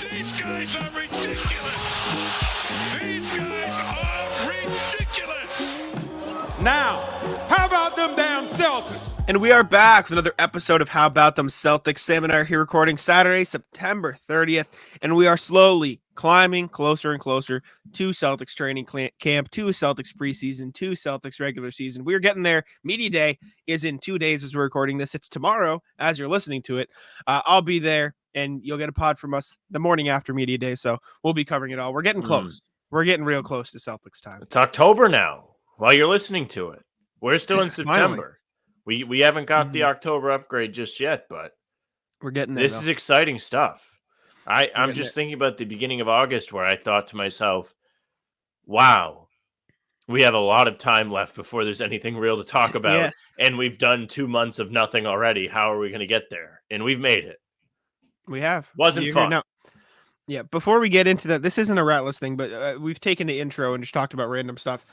These guys are ridiculous. These guys are ridiculous. Now, how about them damn Celtics? And we are back with another episode of How About Them Celtics. Sam and I are here recording Saturday, September 30th, and we are slowly climbing closer and closer to Celtics training camp, to Celtics preseason, to Celtics regular season. We are getting there. Media Day is in 2 days as we're recording this. It's tomorrow as you're listening to it. I'll be there, and you'll get a pod from us the morning after Media Day, so we'll be covering it all. We're getting close. We're getting real close to Celtics time. It's October now while you're listening to it. We're still in September. We haven't got the October upgrade just yet, but we're getting there. This is exciting stuff. I'm just thinking about the beginning of August where I thought to myself, wow, we have a lot of time left before there's anything real to talk about. Yeah. And we've done 2 months of nothing already. How are we going to get there? And we've made it. We have. Wasn't fun. No. Yeah, before we get into that, this isn't a Ratless thing, but we've taken the intro and just talked about random stuff.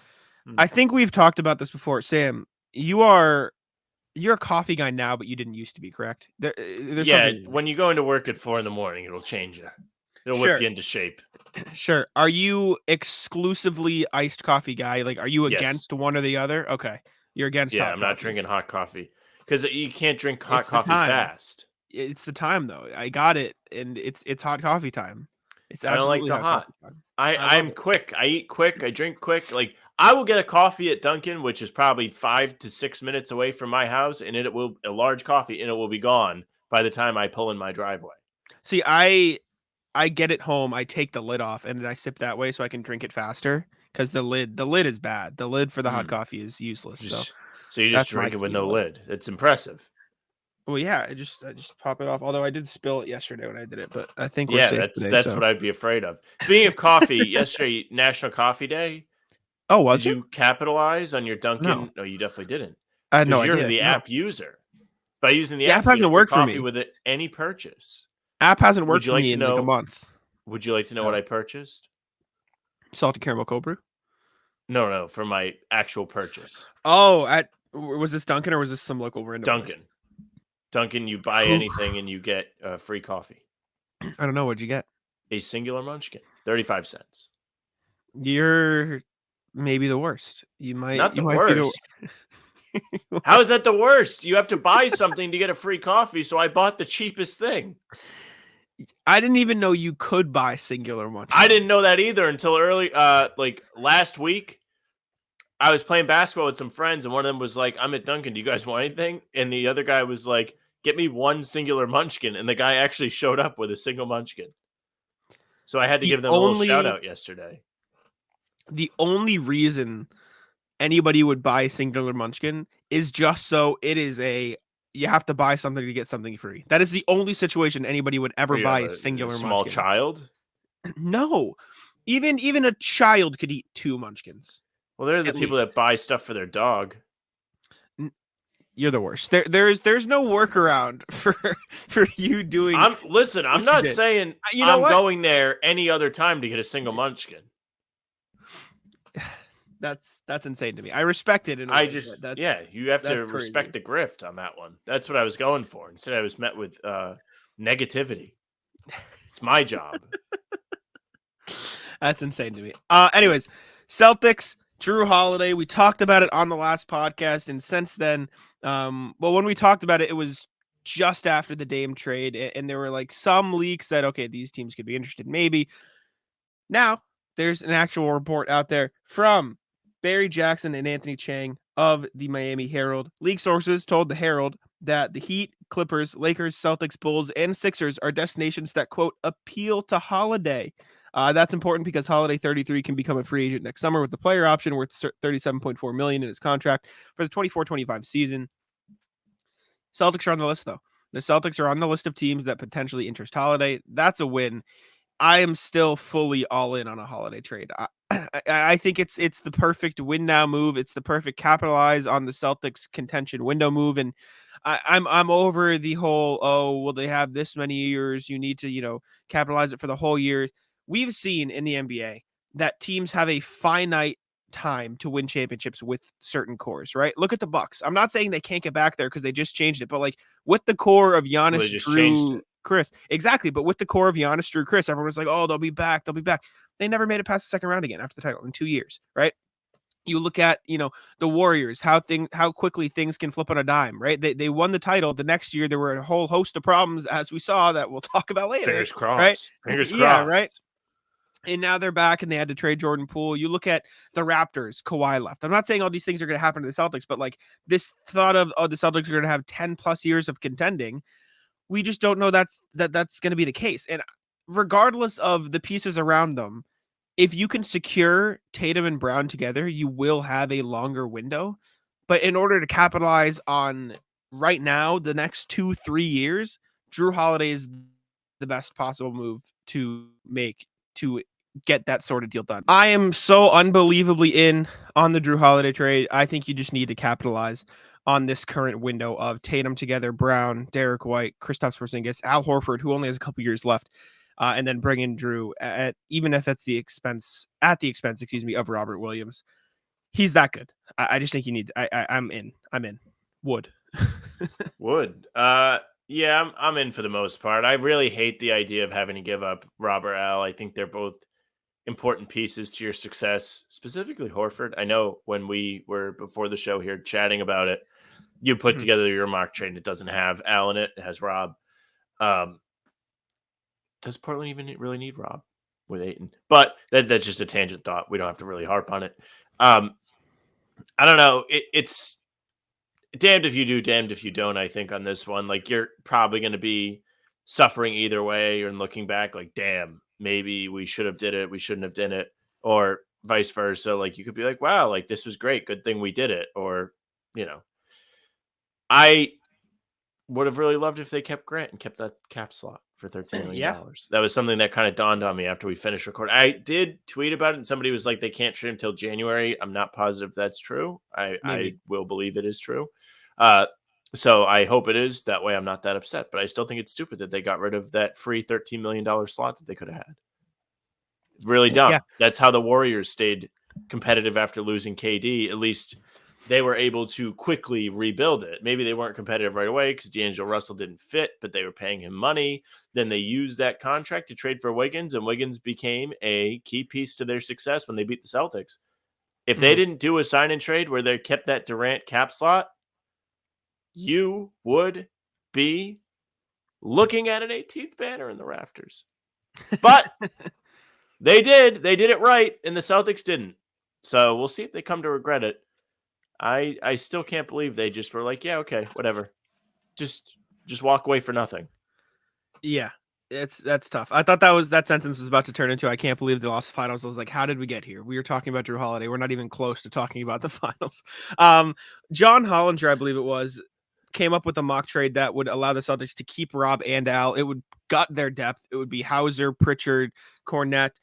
I think we've talked about this before. Sam, you're a coffee guy now, but you didn't used to be, correct? When you go into work at 4 a.m, it'll change you. It'll whip you into shape. Sure. Are you exclusively iced coffee guy? Like, are you against one or the other? Okay. You're against hot I'm not coffee. drinking hot coffee because you can't drink hot coffee fast. It's the time, though. I got it, and it's hot coffee time. I don't like the hot. I'm quick. I eat quick. I drink quick. Like, I will get a coffee at Dunkin', which is probably 5 to 6 minutes away from my house, and it will a large coffee, and it will be gone by the time I pull in my driveway. See, I get it home. I take the lid off, and then I sip that way so I can drink it faster. Because the lid is bad. The lid for the hot coffee is useless. So you just drink it with no lid. It's impressive. Well, yeah, I just pop it off. Although I did spill it yesterday when I did it, but I think that's what I'd be afraid of. Speaking of coffee, yesterday National Coffee Day. Oh, was Did you capitalize on your Dunkin'? No, you definitely didn't. I had no idea. You're the app user. By using the app hasn't worked for me with it, any purchase. App hasn't worked for me in like a month. Would you like to know what I purchased? Salted caramel cold brew? No, for my actual purchase. Oh, was this Dunkin' or was this some local random Dunkin'? place? Dunkin', you buy anything and you get free coffee. I don't know. What'd you get? A singular munchkin, 35 cents. You're maybe the worst. You might not the might worst. How is that the worst? You have to buy something to get a free coffee, so I bought the cheapest thing. I didn't even know you could buy singular munchkin. I didn't know that either until early, like last week. I was playing basketball with some friends, and one of them was like, "I'm at Dunkin'. Do you guys want anything?" And the other guy was like, "Get me one singular munchkin." And the guy actually showed up with a single munchkin. So I had to give them a little shout out yesterday. The only reason anybody would buy singular munchkin is just so you have to buy something to get something free. That is the only situation anybody would ever buy a singular small munchkin. Child? No. Even a child could eat 2 munchkins. Well, they're the people that buy stuff for their dog. You're the worst. There's no workaround for you doing. I'm not saying I'm going there any other time to get a single munchkin. That's insane to me. I respect it. You have to respect the grift on that one. That's what I was going for. Instead, I was met with negativity. It's my job. That's insane to me. Anyways, Celtics. Jrue Holiday, we talked about it on the last podcast, and since then, when we talked about it, it was just after the Dame trade, and there were like some leaks that, okay, these teams could be interested, maybe. Now, there's an actual report out there from Barry Jackson and Anthony Chang of the Miami Herald. League sources told the Herald that the Heat, Clippers, Lakers, Celtics, Bulls, and Sixers are destinations that, quote, appeal to Holiday. That's important because Holiday 33 can become a free agent next summer with the player option worth $37.4 million in his contract for the 24-25 season. Celtics are on the list, though. The Celtics are on the list of teams that potentially interest Holiday. That's a win. I am still fully all in on a Holiday trade. I think it's the perfect win now move. It's the perfect capitalize on the Celtics contention window move. And I'm over the whole, well, they have this many years. You need to, capitalize it for the whole year. We've seen in the NBA that teams have a finite time to win championships with certain cores, right? Look at the Bucks. I'm not saying they can't get back there because they just changed it, but like with the core of Giannis, Jrue, Chris. Exactly. But with the core of Giannis, Jrue, Chris, everyone was like, oh, they'll be back. They'll be back. They never made it past the second round again after the title in 2 years, right? You look at, the Warriors, how quickly things can flip on a dime, right? They won the title. The next year, there were a whole host of problems, as we saw, that we'll talk about later. Fingers crossed. Right? Fingers Yeah, crossed. right? And now they're back and they had to trade Jordan Poole. You look at the Raptors, Kawhi left. I'm not saying all these things are going to happen to the Celtics, but like this thought of, the Celtics are going to have 10 plus years of contending. We just don't know that's going to be the case. And regardless of the pieces around them, if you can secure Tatum and Brown together, you will have a longer window. But in order to capitalize on right now, the next 2-3 years, Jrue Holiday is the best possible move to make to get that sort of deal done. I am so unbelievably in on the Jrue Holiday trade. I think you just need to capitalize on this current window of Tatum together, Brown, Derek White, Kristaps Porzingis, Al Horford, who only has a couple years left. And then bring in Jrue at even if it's the expense, of Robert Williams. He's that good. I just think you need. I'm in. Would. Yeah, I'm in for the most part. I really hate the idea of having to give up Robert Al. I think they're both important pieces to your success, specifically Horford. I know when we were before the show here chatting about it, you put together your mock trade. It doesn't have Al in it. It has Rob. Does Portland even really need Rob with Ayton? But that's just a tangent thought. We don't have to really harp on it. I don't know. It's damned if you do, damned if you don't, I think, on this one. Like, you're probably going to be suffering either way and looking back like, damn, maybe we should have did it. We shouldn't have done it. Or vice versa. Like, you could be like, wow, like, this was great. Good thing we did it. Or, I would have really loved if they kept Grant and kept that cap slot for $13 million. Yeah. That was something that kind of dawned on me after we finished recording. I did tweet about it, and somebody was like, they can't trade him until January. I'm not positive that's true. I will believe it is true. So I hope it is. That way I'm not that upset. But I still think it's stupid that they got rid of that free $13 million slot that they could have had. It's really dumb. Yeah. That's how the Warriors stayed competitive after losing KD. At least they were able to quickly rebuild it. Maybe they weren't competitive right away because D'Angelo Russell didn't fit, but they were paying him money. Then they used that contract to trade for Wiggins, and Wiggins became a key piece to their success when they beat the Celtics. If they didn't do a sign and trade where they kept that Durant cap slot, you would be looking at an 18th banner in the rafters. But they did. They did it right, and the Celtics didn't. So we'll see if they come to regret it. I still can't believe they just were like, yeah, okay, whatever. Just walk away for nothing. Yeah, that's tough. I thought that sentence was about to turn into, I can't believe they lost the finals. I was like, how did we get here? We were talking about Jrue Holiday. We're not even close to talking about the finals. John Hollinger, I believe it was, came up with a mock trade that would allow the Celtics to keep Rob and Al. It would gut their depth. It would be Hauser, Pritchard, Cornette,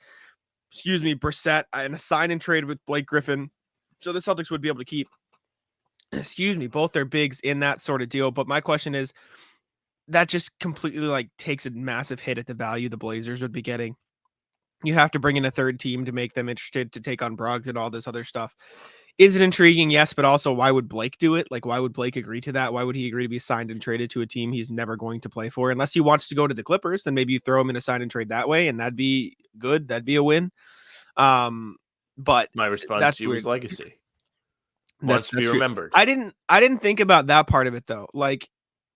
Brissett, and a sign and trade with Blake Griffin. So the Celtics would be able to keep both their bigs in that sort of deal. But my question is, that just completely takes a massive hit at the value the Blazers would be getting. You have to bring in a third team to make them interested to take on Brogdon and all this other stuff. Is it intriguing? Yes, but also why would Blake do it? Like, why would Blake agree to that? Why would he agree to be signed and traded to a team he's never going to play for? Unless he wants to go to the Clippers, then maybe you throw him in a sign and trade that way, and that'd be good. That'd be a win. But my response to you is legacy. Wants to be remembered. I didn't think about that part of it though. Like,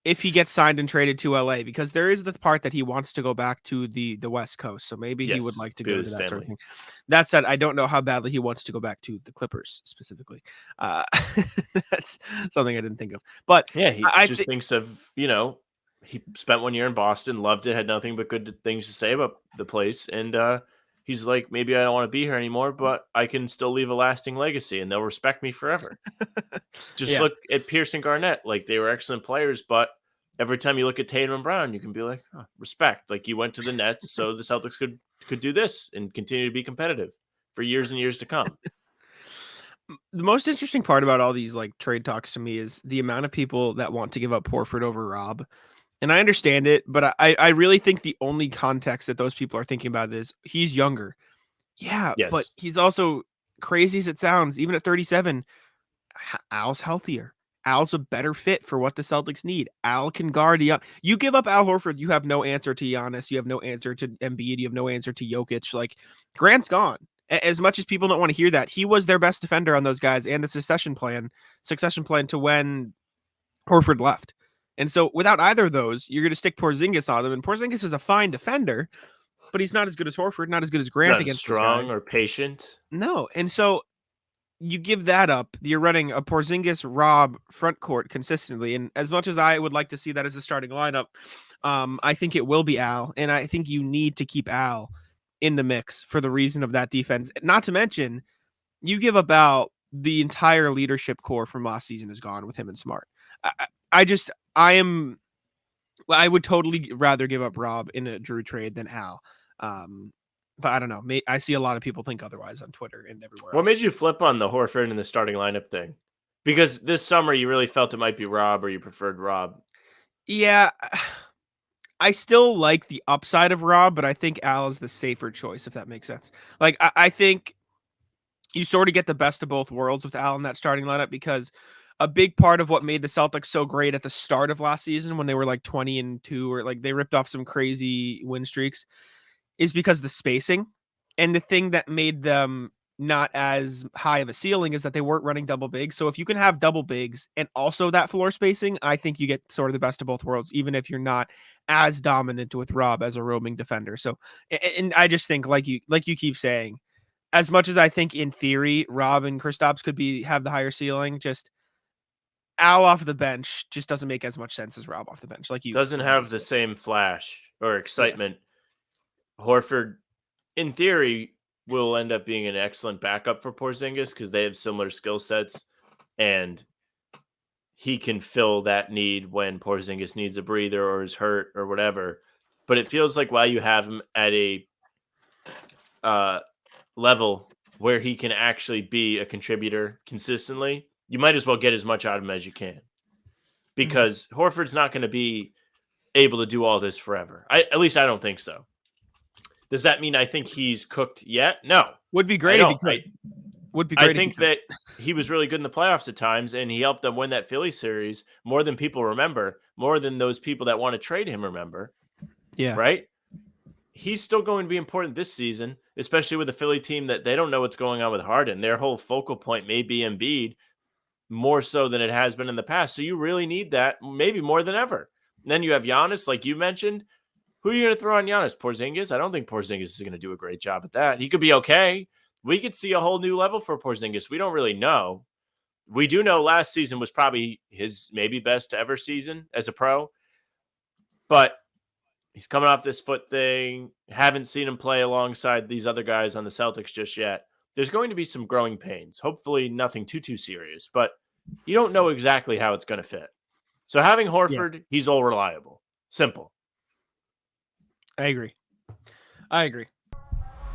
if he gets signed and traded to LA, because there is the part that he wants to go back to the West Coast. So maybe he would like to go to that sort of thing. That said, I don't know how badly he wants to go back to the Clippers specifically. That's something I didn't think of. But yeah, he just thinks of, he spent 1 year in Boston, loved it, had nothing but good things to say about the place. And he's like, maybe I don't want to be here anymore, but I can still leave a lasting legacy and they'll respect me forever. Look at Pierce and Garnett. Like, they were excellent players, but every time you look at Tatum and Brown, you can be like, oh, respect. Like, you went to the Nets, so the Celtics could do this and continue to be competitive for years and years to come. The most interesting part about all these trade talks to me is the amount of people that want to give up Horford over Rob. And I understand it, but I really think the only context that those people are thinking about is he's younger. Yeah, yes. But he's also, crazy as it sounds, even at 37, Al's healthier. Al's a better fit for what the Celtics need. Al can guard. You give up Al Horford, you have no answer to Giannis. You have no answer to Embiid. You have no answer to Jokic. Like, Grant's gone. As much as people don't want to hear that, he was their best defender on those guys and the succession plan to when Horford left. And so without either of those, you're going to stick Porzingis on them. And Porzingis is a fine defender, but he's not as good as Horford, not as good as Grant Not against strong those guys. or patient. No. And so you give that up. You're running a Porzingis Rob front court consistently. And as much as I would like to see that as the starting lineup, I think it will be Al. And I think you need to keep Al in the mix for the reason of that defense. Not to mention, you give about the entire leadership core from last season is gone with him and Smart. I would totally rather give up Rob in a Jrue trade than Al. But I don't know. I see a lot of people think otherwise on Twitter and everywhere else. What made you flip on the Horford and the starting lineup thing? Because this summer you really felt it might be Rob, or you preferred Rob. Yeah, I still like the upside of Rob, but I think Al is the safer choice, if that makes sense. Like, I think you sort of get the best of both worlds with Al in that starting lineup, because a big part of what made the Celtics so great at the start of last season, when they were like 20-2, or like they ripped off some crazy win streaks, is because of the spacing. And the thing that made them not as high of a ceiling is that they weren't running double bigs. So if you can have double bigs and also that floor spacing, I think you get sort of the best of both worlds, even if you're not as dominant with Rob as a roaming defender. So, and I just think, like you keep saying, as much as I think in theory Rob and Kristaps could have the higher ceiling, just Al off the bench just doesn't make as much sense as Rob off the bench. Like, you Doesn't have the same flash or excitement. Yeah. Horford, in theory, will end up being an excellent backup for Porzingis because they have similar skill sets, and he can fill that need when Porzingis needs a breather or is hurt or whatever. But it feels like while you have him at a level where he can actually be a contributor consistently, you might as well get as much out of him as you can, because Horford's not going to be able to do all this forever. At least I don't think so. Does that mean I think he's cooked yet? No. Would be great if he could. Would be great. I think that he was really good in the playoffs at times, and he helped them win that Philly series more than people remember, more than those people that want to trade him remember. Yeah. Right? He's still going to be important this season, especially with the Philly team that they don't know what's going on with Harden. Their whole focal point may be Embiid, more so than it has been in the past. So you really need that, maybe more than ever. And then you have Giannis, like you mentioned. Who are you going to throw on Giannis? Porzingis? I don't think Porzingis is going to do a great job at that. He could be okay. We could see a whole new level for Porzingis. We don't really know. We do know last season was probably his maybe best ever season as a pro. But he's coming off this foot thing. Haven't seen him play alongside these other guys on the Celtics just yet. There's going to be some growing pains. Hopefully nothing too serious. But you don't know exactly how it's going to fit. So having Horford, he's all reliable. Simple. I agree.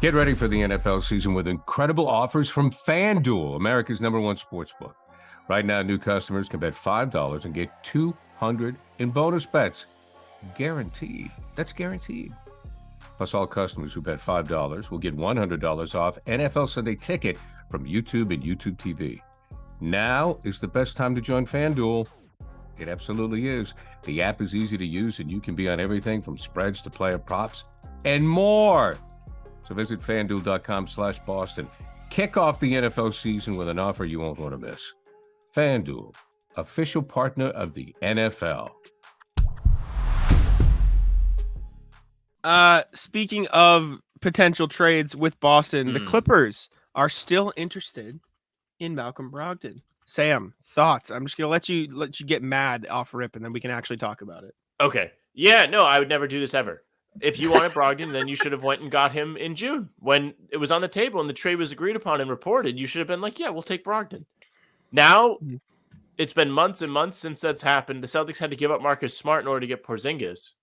Get ready for the NFL season with incredible offers from FanDuel, America's #1 sportsbook. Right now, new customers can bet $5 and get $200 in bonus bets. Guaranteed. That's guaranteed. Plus, all customers who bet $5 will get $100 off NFL Sunday Ticket from YouTube and YouTube TV. Now is the best time to join FanDuel. It absolutely is. The app is easy to use, and you can be on everything from spreads to player props and more. So visit FanDuel.com/Boston. Kick off the NFL season with an offer you won't want to miss. FanDuel, official partner of the NFL. Speaking of potential trades with Boston, the Clippers are still interested in Malcolm Brogdon. Sam, thoughts? I'm just gonna let you get mad off rip, and then we can actually talk about it. Okay. Yeah, no, I would never do this ever. If you wanted Brogdon, then you should have went and got him in June when it was on the table and the trade was agreed upon and reported. You should have been like, yeah, we'll take Brogdon. Now, it's been months and months since that's happened. The Celtics had to give up Marcus Smart in order to get Porzingis.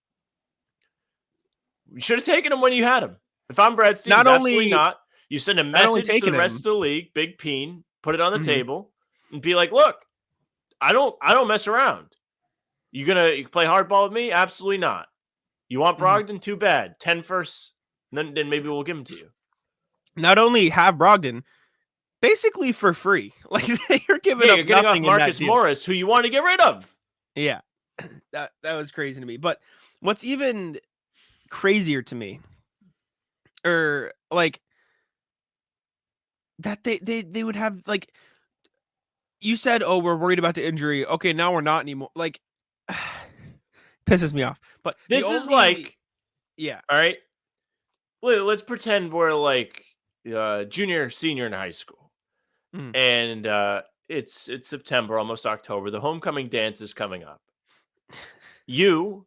You should have taken him when you had him. If I'm Brad Stevens, absolutely not. You send a message to the rest of the league, Big Peen, put it on the table, and be like, look, I don't mess around. You play hardball with me? Absolutely not. You want Brogdon? Too bad. 10 firsts, then maybe we'll give him to you. Not only have Brogdon, basically for free. Like they're giving Yeah, up you're getting off nothing in that Marcus deal. Morris, who you want to get rid of. Yeah, that was crazy to me. But what's even crazier to me, or like that they would have like you said, oh, we're worried about the injury. Okay, now we're not anymore. Like pisses me off. But This is like, yeah, all right. Let's pretend we're like junior, senior in high school, and it's September, almost October. The homecoming dance is coming up. You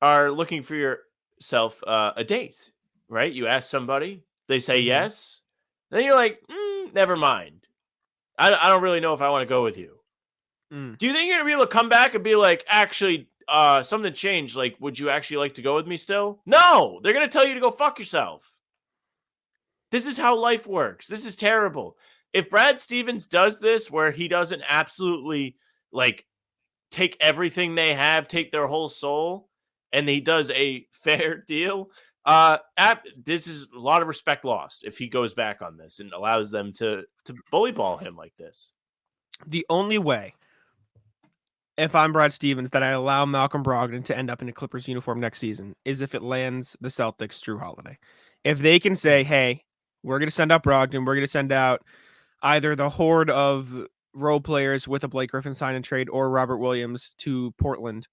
are looking for yourself a date, right? You ask somebody, they say yes. Then you're like, never mind. I don't really know if I want to go with you. Do you think you're going to be able to come back and be like, actually, something changed? Like, would you actually like to go with me still? No, they're going to tell you to go fuck yourself. This is how life works. This is terrible. If Brad Stevens does this where he doesn't absolutely like take everything they have, take their whole soul, and he does a fair deal, this is a lot of respect lost if he goes back on this and allows them to bully ball him like this. The only way, if I'm Brad Stevens, that I allow Malcolm Brogdon to end up in a Clippers uniform next season is if it lands the Celtics Jrue Holiday. If they can say, hey, we're going to send out Brogdon, we're going to send out either the horde of role players with a Blake Griffin sign and trade or Robert Williams to Portland,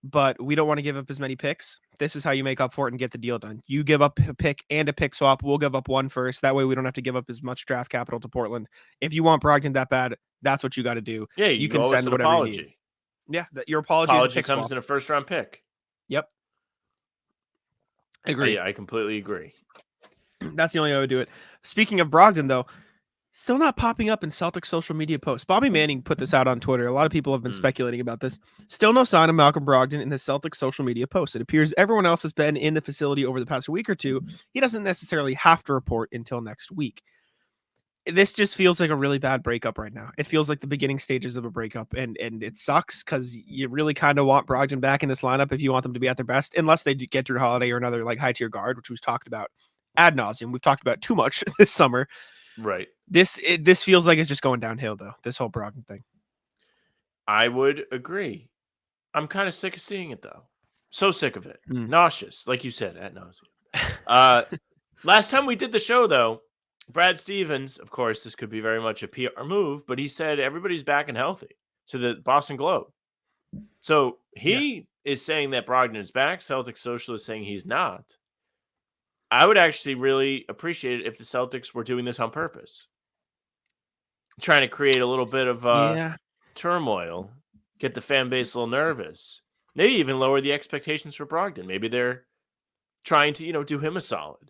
but we don't want to give up as many picks. This is how you make up for it and get the deal done. You give up a pick and a pick swap. We'll give up one first. That way we don't have to give up as much draft capital to Portland. If you want Brogdon that bad, that's what you got to do. Yeah, you can send an whatever apology. you need. Yeah, your apology is a pick comes swap. in a first-round pick. Yep. Agree. I completely agree. That's the only way I would do it. Speaking of Brogdon, though, still not popping up in Celtics social media posts. Bobby Manning put this out on Twitter. A lot of people have been speculating about this. Still no sign of Malcolm Brogdon in the Celtics social media posts. It appears everyone else has been in the facility over the past week or two. He doesn't necessarily have to report until next week. This just feels like a really bad breakup right now. It feels like the beginning stages of a breakup, and it sucks because you really kind of want Brogdon back in this lineup if you want them to be at their best, unless they get Jrue Holiday or another like high tier guard, which we've talked about ad nauseum. We've talked about too much this summer. Right. This feels like it's just going downhill, though, this whole Brogdon thing. I would agree. I'm kind of sick of seeing it, though. So sick of it. Nauseous, like you said, ad nauseum. Last time we did the show, though, Brad Stevens, of course, this could be very much a PR move, but he said everybody's back and healthy to the Boston Globe. So he is saying that Brogdon is back. Celtics Social is saying he's not. I would actually really appreciate it if the Celtics were doing this on purpose. Trying to create a little bit of turmoil, get the fan base a little nervous. Maybe even lower the expectations for Brogdon. Maybe they're trying to, do him a solid.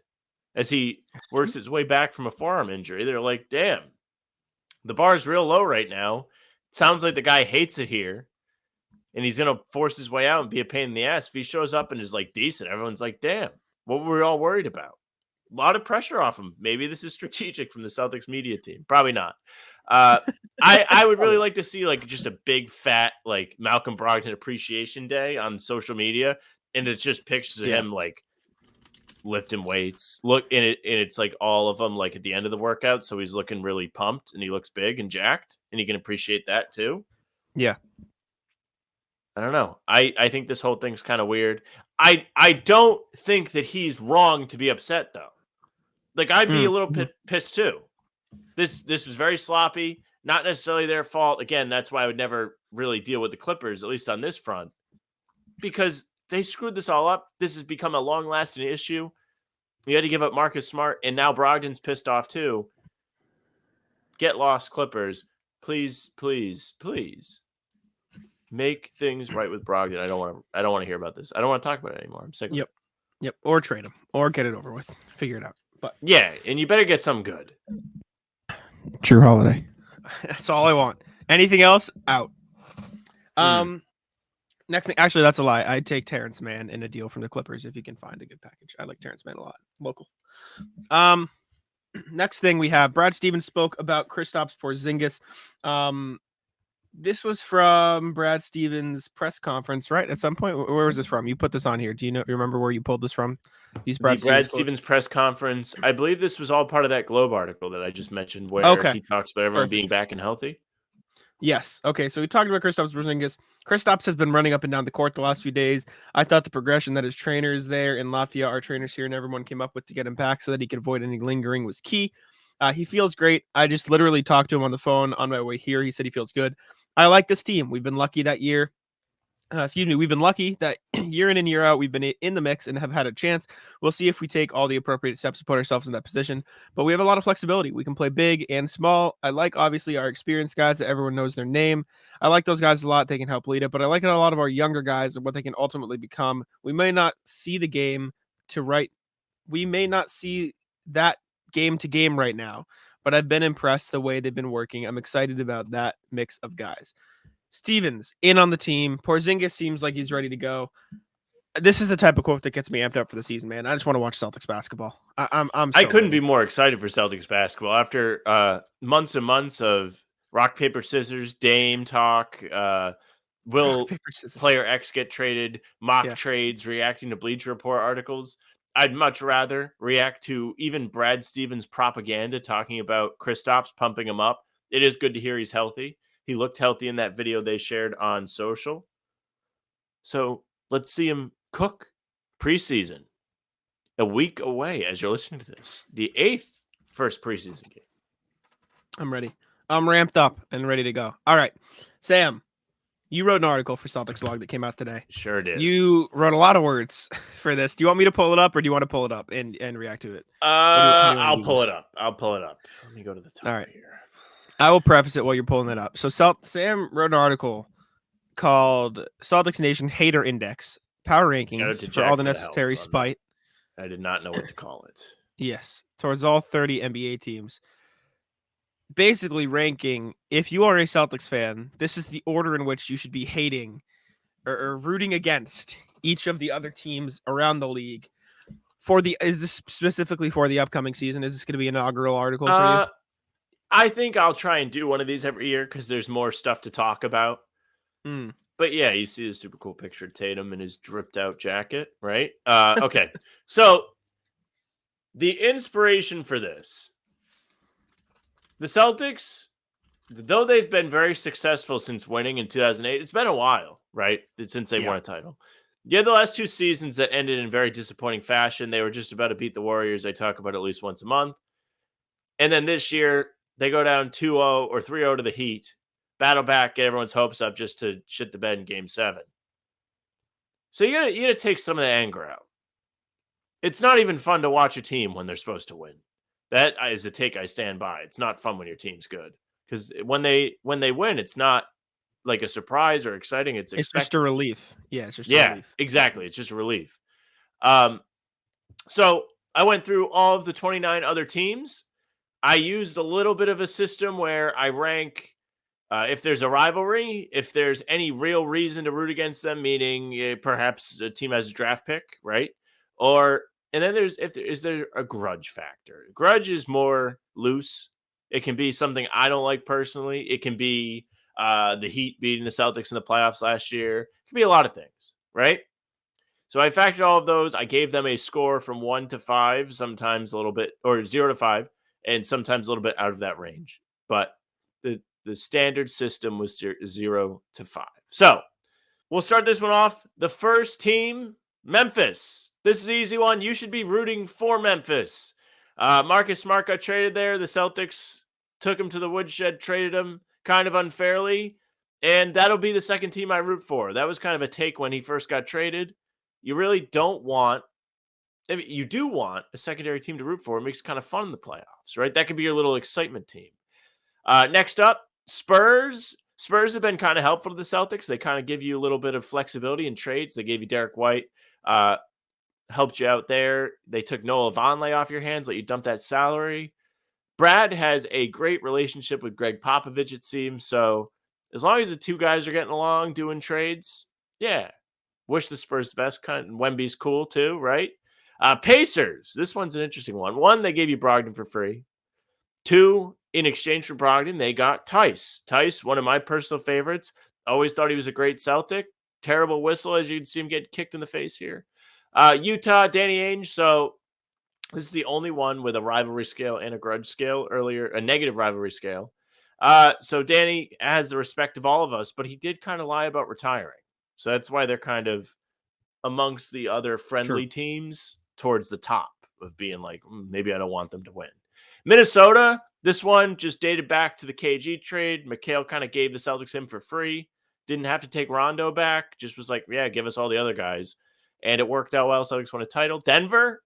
As he works his way back from a forearm injury, they're like, damn, the bar's real low right now. It sounds like the guy hates it here, and he's going to force his way out and be a pain in the ass. If he shows up and is, like, decent, everyone's like, damn, what were we all worried about? A lot of pressure off him. Maybe this is strategic from the Celtics media team. Probably not. I would really like to see, like, just a big, fat, like, Malcolm Brogdon appreciation day on social media, and it's just pictures of him, like, lifting weights. Look, and it's like all of them like at the end of the workout, so he's looking really pumped and he looks big and jacked, and you can appreciate that too. Yeah. I don't know. I think this whole thing's kind of weird. I don't think that he's wrong to be upset though. Like I'd be a little pissed too. This was very sloppy, not necessarily their fault. Again, that's why I would never really deal with the Clippers, at least on this front, because they screwed this all up. This has become a long-lasting issue. You had to give up Marcus Smart, and now Brogdon's pissed off too. Get lost, Clippers. Please, please, please make things right with Brogdon. I don't want to hear about this. I don't want to talk about it anymore. I'm sick of it. Yep. Or trade him. Or get it over with. Figure it out. But yeah, and you better get something good. Jrue Holiday. That's all I want. Anything else? Out. Next thing, actually, that's a lie. I'd take Terrence Mann in a deal from the Clippers if you can find a good package. I like Terrence Mann a lot. Local. Next thing we have, Brad Stevens spoke about Kristaps Porzingis. This was from Brad Stevens' press conference, right? At some point, where was this from? You put this on here. Do you remember where you pulled this from? These The Brad quotes? Stevens press conference. I believe this was all part of that Globe article that I just mentioned, where Okay. he talks about everyone Perfect. being back and healthy. Yes. Okay. So we talked about Kristaps Porzingis. Kristaps has been running up and down the court the last few days. I thought the progression that his trainers there in Latvia, our trainers here, and everyone came up with to get him back so that he could avoid any lingering was key. He feels great. I just literally talked to him on the phone on my way here. He said he feels good. I like this team. We've been lucky that year. We've been lucky that year in and year out, we've been in the mix and have had a chance. We'll see if we take all the appropriate steps to put ourselves in that position, but we have a lot of flexibility. We can play big and small. I like, obviously, our experienced guys that everyone knows their name. I like those guys a lot. They can help lead it, but I like a lot of our younger guys and what they can ultimately become. We may not see the game we may not see that game to game right now, but I've been impressed the way they've been working. I'm excited about that mix of guys. Stevens in on the team. Porzingis seems like he's ready to go. This is the type of quote that gets me amped up for the season, man. I just want to watch Celtics basketball. I couldn't be more excited for Celtics basketball after months and months of rock, paper, scissors, Dame talk. Will player X get traded? Mock trades, reacting to Bleacher Report articles. I'd much rather react to even Brad Stevens' propaganda talking about Kristaps pumping him up. It is good to hear he's healthy. He looked healthy in that video they shared on social. So let's see him cook preseason. A week away as you're listening to this. The 8th first preseason game. I'm ready. I'm ramped up and ready to go. All right. Sam, you wrote an article for CelticsBlog that came out today. Sure did. You wrote a lot of words for this. Do you want me to pull it up or do you want to pull it up and react to it? I'll pull it up. Let me go to the top. All right. Here. I will preface it while you're pulling it up. So Sam wrote an article called Celtics Nation Hater Index, Power Rankings for all the necessary spite. I did not know what to call it. Yes, towards all 30 NBA teams. Basically ranking, if you are a Celtics fan, this is the order in which you should be hating or rooting against each of the other teams around the league. Is this specifically for the upcoming season? Is this going to be an inaugural article for you? I think I'll try and do one of these every year because there's more stuff to talk about. But yeah, you see the super cool picture of Tatum in his dripped out jacket, right? Okay. So the inspiration for this, the Celtics, though they've been very successful since winning in 2008, it's been a while, right? Since they won a title. Yeah, the last 2 seasons that ended in very disappointing fashion. They were just about to beat the Warriors. I talk about it at least once a month. And then this year, they go down 2-0 or 3-0 to the Heat, battle back, get everyone's hopes up just to shit the bed in Game 7. So you gotta take some of the anger out. It's not even fun to watch a team when they're supposed to win. That is a take I stand by. It's not fun when your team's good because when they win, it's not like a surprise or exciting. It's just a relief. Yeah, it's just a relief. Exactly. It's just a relief. So I went through all of the 29 other teams. I used a little bit of a system where I rank if there's a rivalry, if there's any real reason to root against them, meaning perhaps a team has a draft pick, right? And then is there a grudge factor? Grudge is more loose. It can be something I don't like personally. It can be the Heat beating the Celtics in the playoffs last year. It can be a lot of things, right? So I factored all of those. I gave them a score from 1 to 5, sometimes a little bit, or 0 to 5, and sometimes a little bit out of that range. But the standard system was 0 to 5. So we'll start this one off. The first team, Memphis. This is an easy one. You should be rooting for Memphis. Marcus Smart got traded there. The Celtics took him to the woodshed, traded him kind of unfairly. And that'll be the second team I root for. That was kind of a take when he first got traded. You really don't want, I mean, you do want a secondary team to root for. It makes it kind of fun in the playoffs, right? That could be your little excitement team. Next up, Spurs. Spurs have been kind of helpful to the Celtics. They kind of give you a little bit of flexibility in trades. They gave you Derek White, helped you out there. They took Noah Vonleh off your hands, let you dump that salary. Brad has a great relationship with Greg Popovich, it seems. So as long as the two guys are getting along, doing trades, yeah. Wish the Spurs the best. Wemby's cool too, right? Pacers. This one's an interesting one. 1, they gave you Brogdon for free. 2, in exchange for Brogdon, they got Tice. Tice, one of my personal favorites. Always thought he was a great Celtic. Terrible whistle, as you can see him get kicked in the face here. Utah, Danny Ainge. So this is the only one with a rivalry scale and a grudge scale earlier, a negative rivalry scale. So Danny has the respect of all of us, but he did kind of lie about retiring. So that's why they're kind of amongst the other friendly teams towards the top of being like, maybe I don't want them to win. Minnesota, this one just dated back to the KG trade. McHale kind of gave the Celtics him for free. Didn't have to take Rondo back. Just was like, yeah, give us all the other guys. And it worked out well. Celtics won a title. Denver,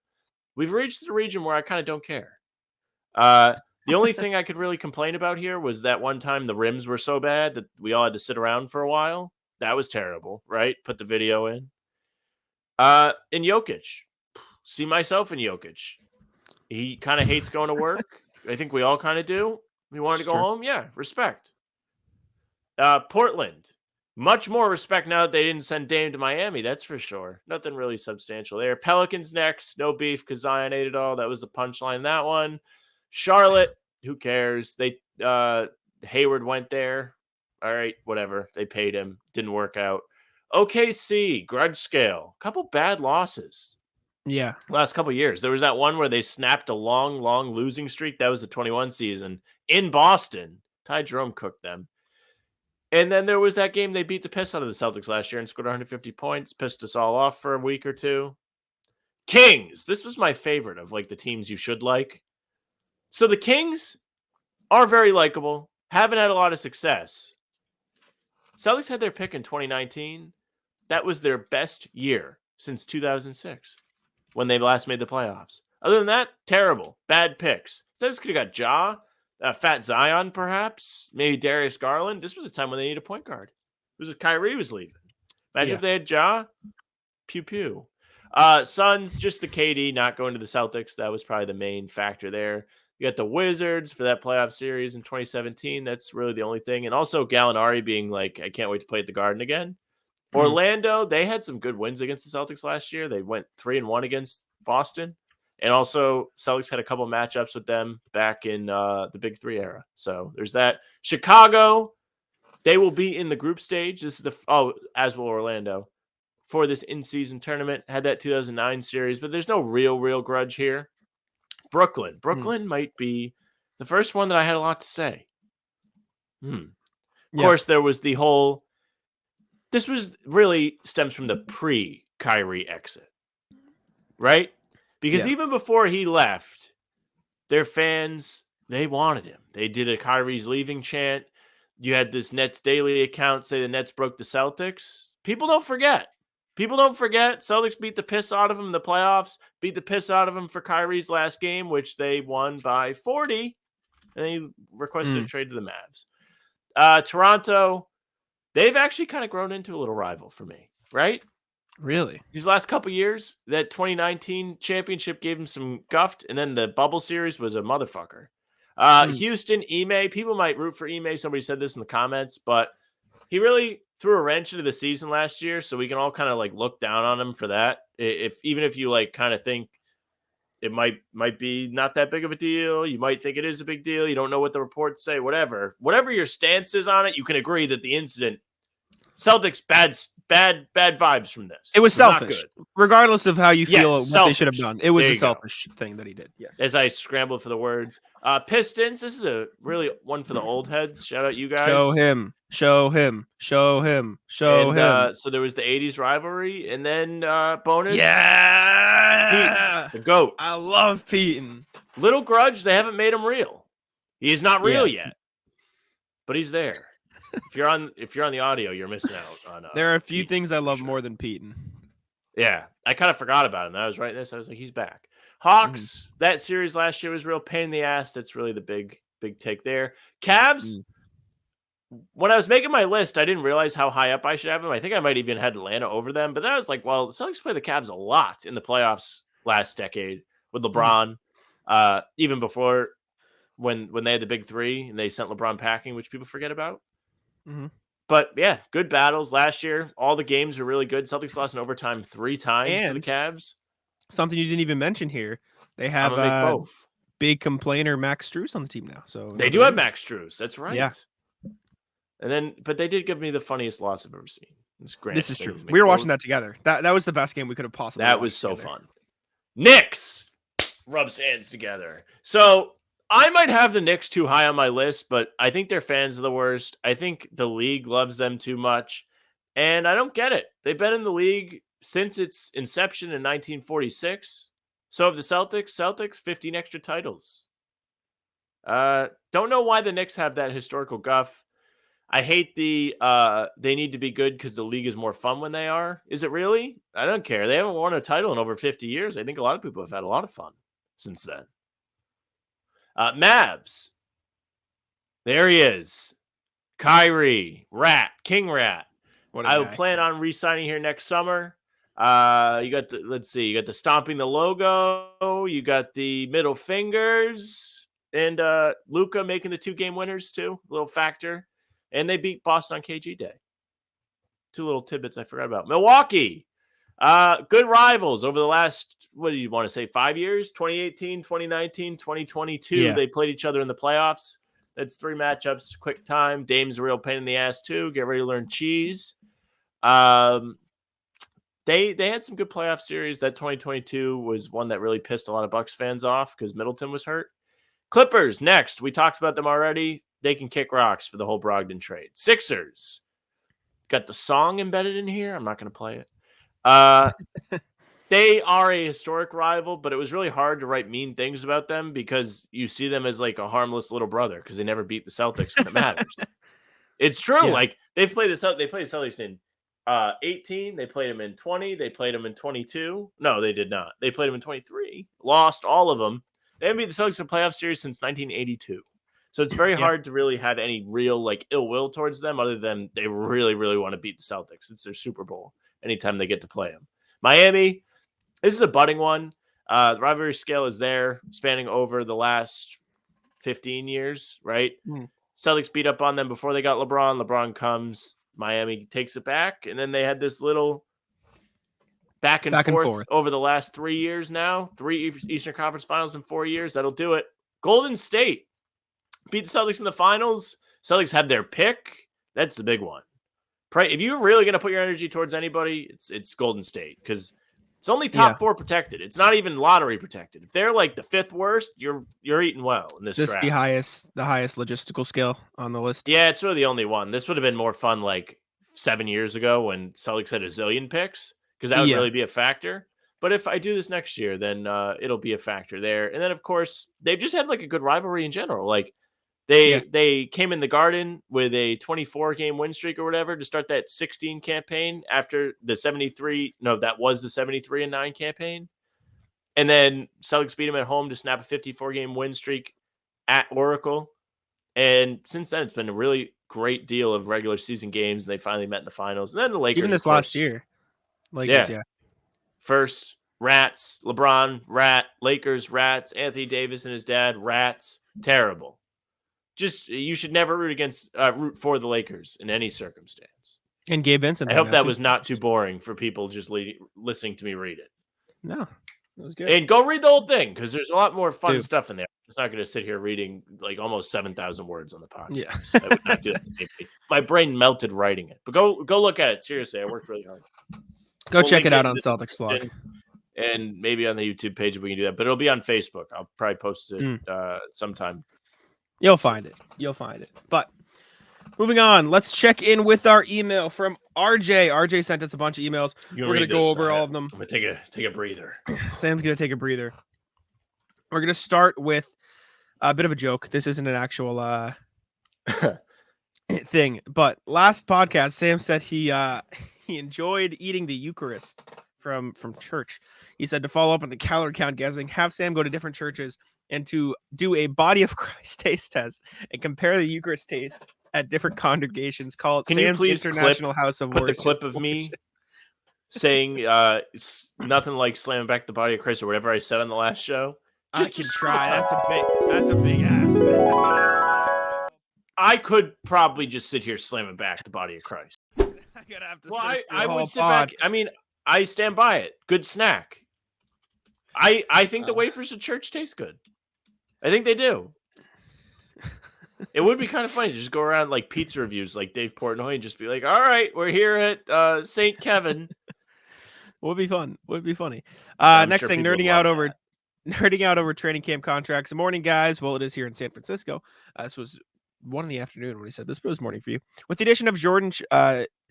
we've reached the region where I kind of don't care. The only thing I could really complain about here was that one time the rims were so bad that we all had to sit around for a while. That was terrible, right? Put the video in. In Jokic, see myself in Jokic. He kind of hates going to work. I think we all kind of do. We wanted to go home. Yeah, respect. Portland, much more respect now that they didn't send Dame to Miami. That's for sure. Nothing really substantial there. Pelicans next. No beef because Zion ate it all. That was the punchline. That one. Charlotte, who cares? They Hayward went there. All right, whatever. They paid him. Didn't work out. OKC, grudge scale. Couple bad losses. Yeah. Last couple years. There was that one where they snapped a long, long losing streak. That was the 21 season in Boston. Ty Jerome cooked them. And then there was that game they beat the piss out of the Celtics last year and scored 150 points. Pissed us all off for a week or two. Kings. This was my favorite of like the teams you should like. So the Kings are very likable. Haven't had a lot of success. Celtics had their pick in 2019. That was their best year since 2006 when they last made the playoffs. Other than that, terrible. Bad picks. Celtics could have got Fat Zion, perhaps. Maybe Darius Garland. This was a time when they needed a point guard. It was Kyrie was leaving. Imagine if they had Ja. Pew pew. Suns, just the KD not going to the Celtics. That was probably the main factor there. You got the Wizards for that playoff series in 2017. That's really the only thing. And also Gallinari being like, I can't wait to play at the Garden again. Orlando, they had some good wins against the Celtics last year. They went 3-1 against Boston. And also Celtics had a couple matchups with them back in the Big Three era. So there's that. Chicago, they will be in the group stage. This is as will Orlando for this in-season tournament. Had that 2009 series, but there's no real grudge here. Brooklyn might be the first one that I had a lot to say. Of course, there was the whole. This was really stems from the pre-Kyrie exit, right? Because even before he left, their fans, they wanted him. They did a Kyrie's leaving chant. You had this Nets Daily account say the Nets broke the Celtics. People don't forget. Celtics beat the piss out of them in the playoffs, beat the piss out of them for Kyrie's last game, which they won by 40. And then he requested a trade to the Mavs. Toronto, they've actually kind of grown into a little rival for me, right? Really? These last couple years, that 2019 championship gave him some guff, and then the bubble series was a motherfucker. Houston, Ime, people might root for Ime. Somebody said this in the comments, but he really threw a wrench into the season last year, so we can all kind of like look down on him for that. Even if you like kind of think it might be not that big of a deal, you might think it is a big deal. You don't know what the reports say, whatever your stance is on it, you can agree that the incident, Celtics bad vibes from this. It was selfish, regardless of how you feel what they should have done. It was a selfish thing that he did. Yes. As I scrambled for the words, Pistons. This is a really one for the old heads. Shout out you guys. Show him. So there was the 80s rivalry, and then bonus. Yeah, Pete, the GOAT. I love Peyton. Little grudge. They haven't made him real. He is not real yet, but he's there. If you're on the audio, you're missing out on. There are a few Peyton, things I love more than Peyton. Yeah, I kind of forgot about him. I was writing this. I was like, he's back. Hawks. That series last year was real pain in the ass. That's really the big take there. Cavs. When I was making my list, I didn't realize how high up I should have them. I think I might even had Atlanta over them. But then I was like, well, the Celtics play the Cavs a lot in the playoffs last decade with LeBron. Even before when they had the big three and they sent LeBron packing, which people forget about. But yeah, good battles last year. All the games were really good. Celtics lost in overtime 3 times to the Cavs. Something you didn't even mention here. They have both. big complainer Max Strus on the team now. So They do have Max Strus. That's right. Yeah. And then, but they did give me the funniest loss I've ever seen. This is true. We were watching that together. That was the best game we could have possibly. That was so fun. Knicks rubs hands together. So I might have the Knicks too high on my list, but I think their fans are the worst. I think the league loves them too much, and I don't get it. They've been in the league since its inception in 1946. So have the Celtics 15 extra titles. Don't know why the Knicks have that historical guff. I hate the they need to be good because the league is more fun when they are. Is it really? I don't care. They haven't won a title in over 50 years. I think a lot of people have had a lot of fun since then. Mavs. There he is. Kyrie. King Rat. I will plan on re-signing here next summer. You got the stomping the logo. You got the middle fingers. And Luka making the 2-game winners too. A little factor. And they beat Boston on KG Day. 2 little tidbits I forgot about. Milwaukee. Good rivals over the last, what do you want to say, 5 years? 2018, 2019, 2022. Yeah. They played each other in the playoffs. That's 3 matchups. Quick time. Dame's a real pain in the ass too. Get ready to learn cheese. They had some good playoff series. That 2022 was one that really pissed a lot of Bucks fans off because Middleton was hurt. Clippers next. We talked about them already. They can kick rocks for the whole Brogdon trade. Sixers. Got the song embedded in here. I'm not going to play it. They are a historic rival, but it was really hard to write mean things about them because you see them as like a harmless little brother because they never beat the Celtics when it matters. It's true. Yeah. Like they played the Celtics in 18. They played them in 20. They played them in 22. No, they did not. They played them in 23. Lost all of them. They haven't beat the Celtics in a playoff series since 1982. So it's very hard to really have any real like ill will towards them other than they really, really want to beat the Celtics. It's their Super Bowl anytime they get to play them. Miami, this is a budding one. The rivalry scale is there, spanning over the last 15 years, right? Celtics beat up on them before they got LeBron. LeBron comes, Miami takes it back, and then they had this little back and forth over the last 3 years now. 3 Eastern Conference Finals in 4 years. That'll do it. Golden State beat the Celtics in the finals. Celtics have their pick. That's the big one. If you're really going to put your energy towards anybody, it's Golden State because it's only top 4 protected. It's not even lottery protected. If they're like the 5th worst, you're eating well in this draft. The highest logistical scale on the list. Yeah, it's really the only one. This would have been more fun like 7 years ago when Celtics had a zillion picks because that would really be a factor. But if I do this next year, then it'll be a factor there. And then of course they've just had like a good rivalry in general. Like they came in the Garden with a 24-game win streak or whatever to start that 16 campaign after the 73. No, that was the 73-9 campaign. And then Celtics beat them at home to snap a 54-game win streak at Oracle. And since then, it's been a really great deal of regular season games. And they finally met in the finals. And then the Lakers. Even this last year. Lakers, First, Rats, LeBron, Rat, Lakers, Rats, Anthony Davis and his dad, Rats. Terrible. Just you should never root for the Lakers in any circumstance. And Gabe Vincent. I hope that was not too boring for people just listening to me read it. No, it was good. And go read the whole thing because there's a lot more fun stuff in there. I'm just not going to sit here reading like almost 7,000 words on the podcast. Yeah, I would not do that to me. My brain melted writing it. But go look at it. Seriously, I worked really hard. Go check it out on CelticsBlog. And maybe on the YouTube page if we can do that. But it'll be on Facebook. I'll probably post it sometime. You'll find it. But moving on, let's check in with our email from RJ. RJ sent us a bunch of emails. We're going to go over all of them. I'm going to take a breather. Sam's going to take a breather. We're going to start with a bit of a joke. This isn't an actual thing. But last podcast, Sam said he enjoyed eating the Eucharist from church. He said to follow up on the calorie count guessing, have Sam go to different churches and to do a body of Christ taste test and compare the Eucharist tastes at different congregations. Call it Sam's International House of Worship. Put the clip of me saying it's nothing like slamming back the body of Christ or whatever I said on the last show. I can try. That's a big ask. I could probably just sit here slamming back the body of Christ. I would sit back. I mean, I stand by it. Good snack. I think the wafers at church taste good. I think they do. It would be kind of funny to just go around like pizza reviews like Dave Portnoy and just be like, all right, we're here at St. Kevin. Would be fun. Would be funny. I'm Next sure thing, people would nerding love out over training camp contracts. Good morning, guys. Well, it is here in San Francisco. This was 1 in the afternoon when he said this, but it was morning for you. With the addition of Jordan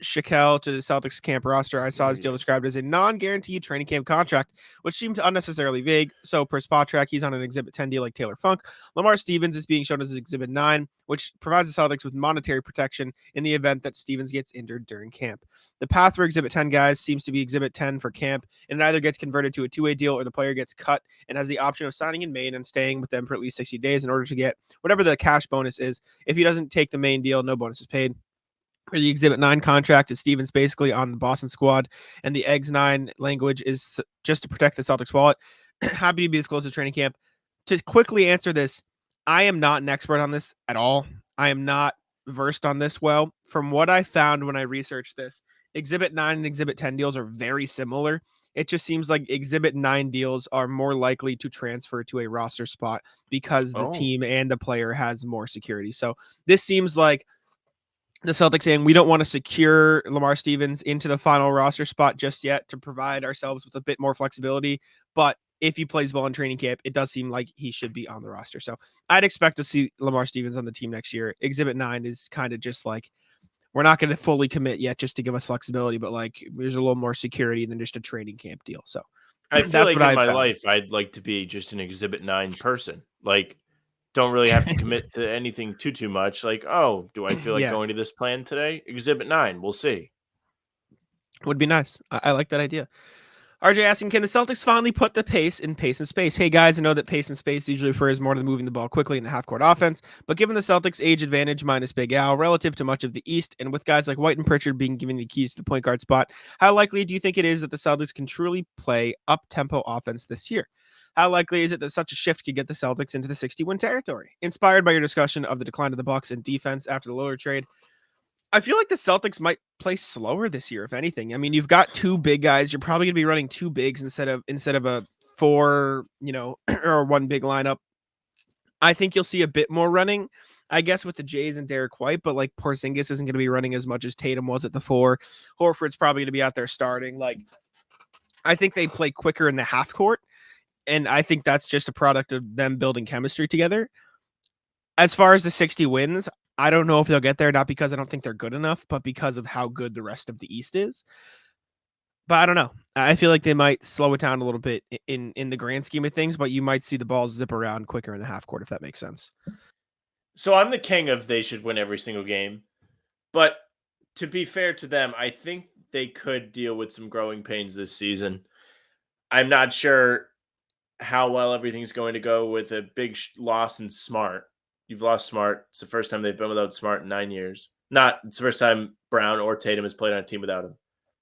Shaquille to the Celtics camp roster, I saw his deal described as a non-guaranteed training camp contract, which seemed unnecessarily vague. So per spot track, he's on an Exhibit 10 deal like Taylor Funk. Lamar Stevens is being shown as Exhibit 9, which provides the Celtics with monetary protection in the event that Stevens gets injured during camp. The path for Exhibit 10 guys seems to be Exhibit 10 for camp, and it either gets converted to a two-way deal or the player gets cut and has the option of signing in Maine and staying with them for at least 60 days in order to get whatever the cash bonus is. If he doesn't take the main deal, no bonus is paid. For the Exhibit 9 contract, is Stevens basically on the Boston squad, and the Eggs 9 language is just to protect the Celtics wallet. Happy to be this close to training camp. To quickly answer this, I am not an expert on this at all. I am not versed on this well. From what I found when I researched this, Exhibit 9 and Exhibit 10 deals are very similar. It just seems like Exhibit 9 deals are more likely to transfer to a roster spot because the team and the player has more security. So this seems like the Celtics saying we don't want to secure Lamar Stevens into the final roster spot just yet to provide ourselves with a bit more flexibility. But if he plays well in training camp, it does seem like he should be on the roster. So I'd expect to see Lamar Stevens on the team next year. Exhibit 9 is kind of just like, we're not going to fully commit yet just to give us flexibility, but like there's a little more security than just a training camp deal. So I feel like in my life, I'd like to be just an Exhibit 9 person. Like, don't really have to commit to anything too much. Like, oh, do I feel like going to this plan today? Exhibit 9. We'll see. Would be nice. I like that idea. RJ asking, can the Celtics finally put the pace in pace and space? Hey, guys, I know that pace and space usually refers more to moving the ball quickly in the half-court offense, but given the Celtics' age advantage minus Big Al relative to much of the East, and with guys like White and Pritchard being given the keys to the point guard spot, how likely do you think it is that the Celtics can truly play up-tempo offense this year? How likely is it that such a shift could get the Celtics into the 60-win territory? Inspired by your discussion of the decline of the Bucks and defense after the Lillard trade, I feel like the Celtics might play slower this year, if anything. I mean, you've got two big guys. You're probably going to be running two bigs instead of a four, or one big lineup. I think you'll see a bit more running, I guess, with the Jays and Derek White, but like Porzingis isn't going to be running as much as Tatum was at the 4. Horford's probably going to be out there starting. Like, I think they play quicker in the half court, and I think that's just a product of them building chemistry together. As far as the 60 wins, I don't know if they'll get there, not because I don't think they're good enough, but because of how good the rest of the East is. But I don't know. I feel like they might slow it down a little bit in the grand scheme of things, but you might see the balls zip around quicker in the half court, if that makes sense. So I'm the king of they should win every single game. But to be fair to them, I think they could deal with some growing pains this season. I'm not sure how well everything's going to go with a big loss in Smart. You've lost Smart. It's the first time they've been without Smart in 9 years. It's the first time Brown or Tatum has played on a team without him.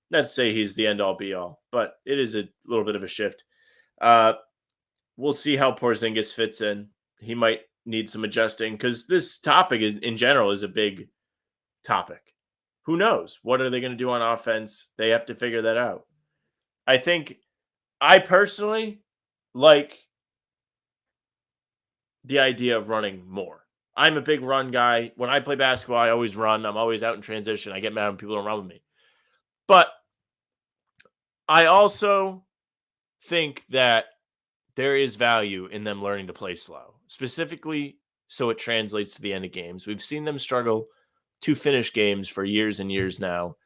Not to say he's the end-all, be-all, but it is a little bit of a shift. We'll see how Porzingis fits in. He might need some adjusting because this topic in general is a big topic. Who knows? What are they going to do on offense? They have to figure that out. I personally like the idea of running more. I'm a big run guy. When I play basketball, I always run. I'm always out in transition. I get mad when people don't run with me. But I also think that there is value in them learning to play slow, specifically so it translates to the end of games. We've seen them struggle to finish games for years and years now.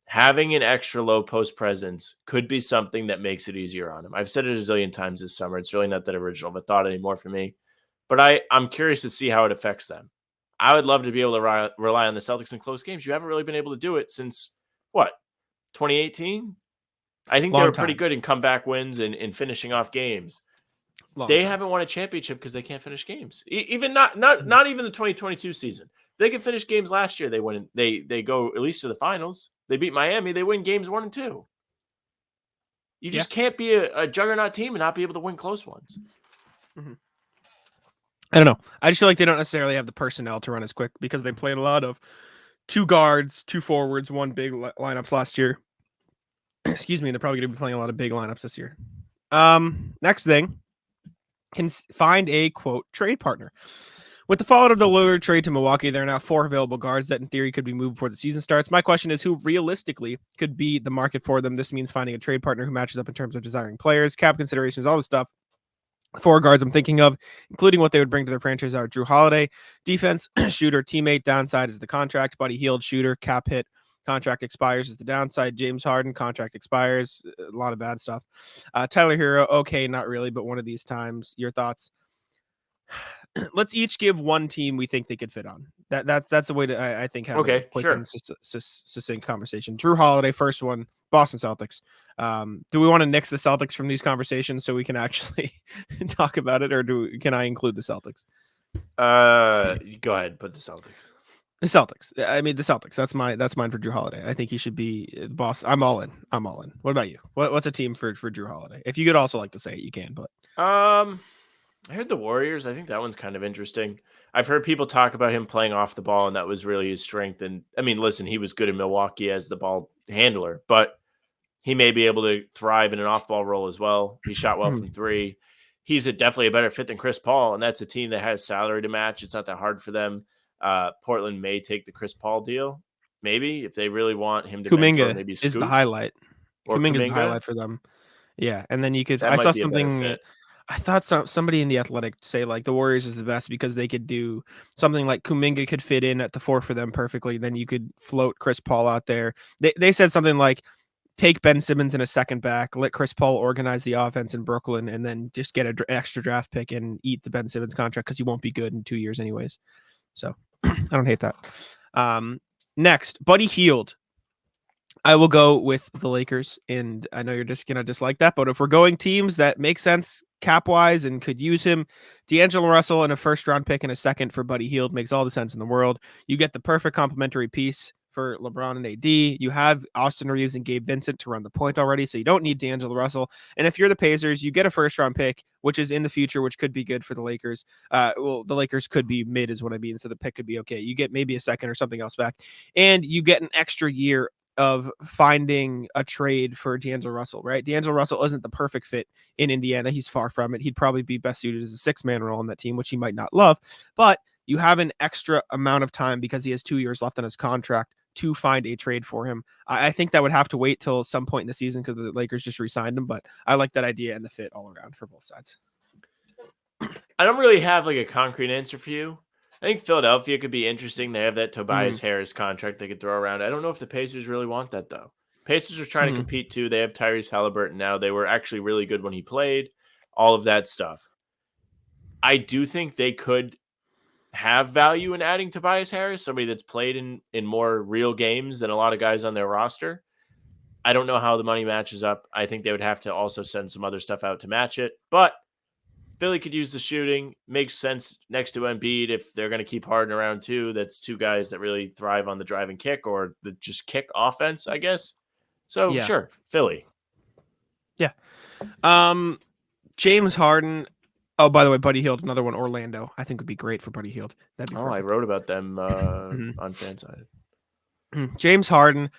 Having an extra low post presence could be something that makes it easier on them. I've said it a zillion times this summer. It's really not that original of a thought anymore for me. But I'm curious to see how it affects them. I would love to be able to rely on the Celtics in close games. You haven't really been able to do it since, 2018? I think they were pretty good in comeback wins and finishing off games. They haven't won a championship because they can't finish games. Even not even the 2022 season. They could finish games last year. They win. They go at least to the finals. They beat Miami. They win games 1 and 2. You just can't be a juggernaut team and not be able to win close ones. Mm-hmm. I don't know. I just feel like they don't necessarily have the personnel to run as quick because they played a lot of 2 guards, 2 forwards, 1 big lineups last year. Excuse me. They're probably going to be playing a lot of big lineups this year. Next thing. can find a, quote, trade partner. With the fallout of the Lillard trade to Milwaukee, there are now 4 available guards that in theory could be moved before the season starts. My question is, who realistically could be the market for them? This means finding a trade partner who matches up in terms of desiring players, cap considerations, all this stuff. 4 guards I'm thinking of, including what they would bring to their franchise, are Jrue Holiday, defense, shooter, teammate. Downside is the contract. Buddy Hield, shooter, cap hit. Contract expires is the downside. James Harden, contract expires. A lot of bad stuff. Tyler Hero, okay, not really, but one of these times. Your thoughts? Let's each give one team we think they could fit on. That's the way to I think have a quick and succinct conversation. Jrue Holiday, first one, Boston Celtics. Do we want to nix the Celtics from these conversations so we can actually talk about it, or can I include the Celtics? Go ahead, put the Celtics. The Celtics. I mean, the Celtics. That's mine for Jrue Holiday. I think he should be boss. I'm all in. What about you? What's a team for Jrue Holiday? If you could also like to say it, you can. But I heard the Warriors. I think that one's kind of interesting. I've heard people talk about him playing off the ball, and that was really his strength. And I mean, listen, he was good in Milwaukee as the ball handler, but he may be able to thrive in an off-ball role as well. He shot well from 3. He's definitely a better fit than Chris Paul, and that's a team that has salary to match. It's not that hard for them. Portland may take the Chris Paul deal, maybe, if they really want him to mentor, maybe is the highlight. Kuminga is the highlight for them. Yeah, and then you could. I saw something. I thought somebody in The Athletic say like the Warriors is the best because they could do something like Kuminga could fit in at the 4 for them perfectly. Then you could float Chris Paul out there. They said something like, take Ben Simmons in a second back, let Chris Paul organize the offense in Brooklyn, and then just get an extra draft pick and eat the Ben Simmons contract because he won't be good in 2 years anyways. So I don't hate that. Next, Buddy Hield. I will go with the Lakers, and I know you're just going to dislike that, but if we're going teams that make sense cap-wise and could use him, D'Angelo Russell and a first-round pick and a second for Buddy Hield makes all the sense in the world. You get the perfect complementary piece for LeBron and AD. You have Austin Reeves and Gabe Vincent to run the point already, so you don't need D'Angelo Russell. And if you're the Pacers, you get a first-round pick, which is in the future, which could be good for the Lakers. The Lakers could be mid is what I mean, so the pick could be okay. You get maybe a second or something else back, and you get an extra year of finding a trade for D'Angelo Russell, right? D'Angelo Russell isn't the perfect fit in Indiana. He's far from it. He'd probably be best suited as a 6-man role on that team, which he might not love, but you have an extra amount of time because he has 2 years left on his contract to find a trade for him. I think that would have to wait till some point in the season because the Lakers just re-signed him, but I like that idea and the fit all around for both sides. I don't really have like a concrete answer for you. I think Philadelphia could be interesting. They have that Tobias Harris contract they could throw around. I don't know if the Pacers really want that, though. Pacers are trying to compete, too. They have Tyrese Halliburton now. They were actually really good when he played. All of that stuff. I do think they could have value in adding Tobias Harris, somebody that's played in more real games than a lot of guys on their roster. I don't know how the money matches up. I think they would have to also send some other stuff out to match it. But Philly could use the shooting. Makes sense next to Embiid if they're going to keep Harden around too. That's 2 guys that really thrive on the drive and kick or the just kick offense, I guess. So sure, Philly. Yeah. James Harden. Oh, by the way, Buddy Hield, another one, Orlando. I think would be great for Buddy Hield. That'd be perfect. I wrote about them on Fanside. James Harden.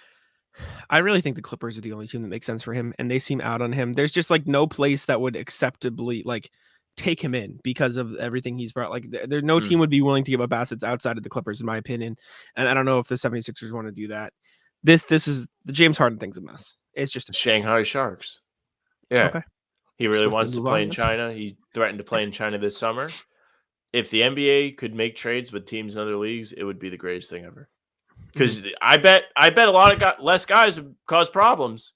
I really think the Clippers are the only team that makes sense for him, and they seem out on him. There's just like no place that would acceptably like take him in because of everything he's brought. Like there's no team would be willing to give up assets outside of the Clippers, in my opinion. And I don't know if the 76ers want to do that. This is the James Harden thing's a mess. It's just a Shanghai Sharks. Yeah. Okay. He really wants to play in China. He threatened to play in China this summer. If the NBA could make trades with teams in other leagues, it would be the greatest thing ever. Because I bet a lot of less guys would cause problems.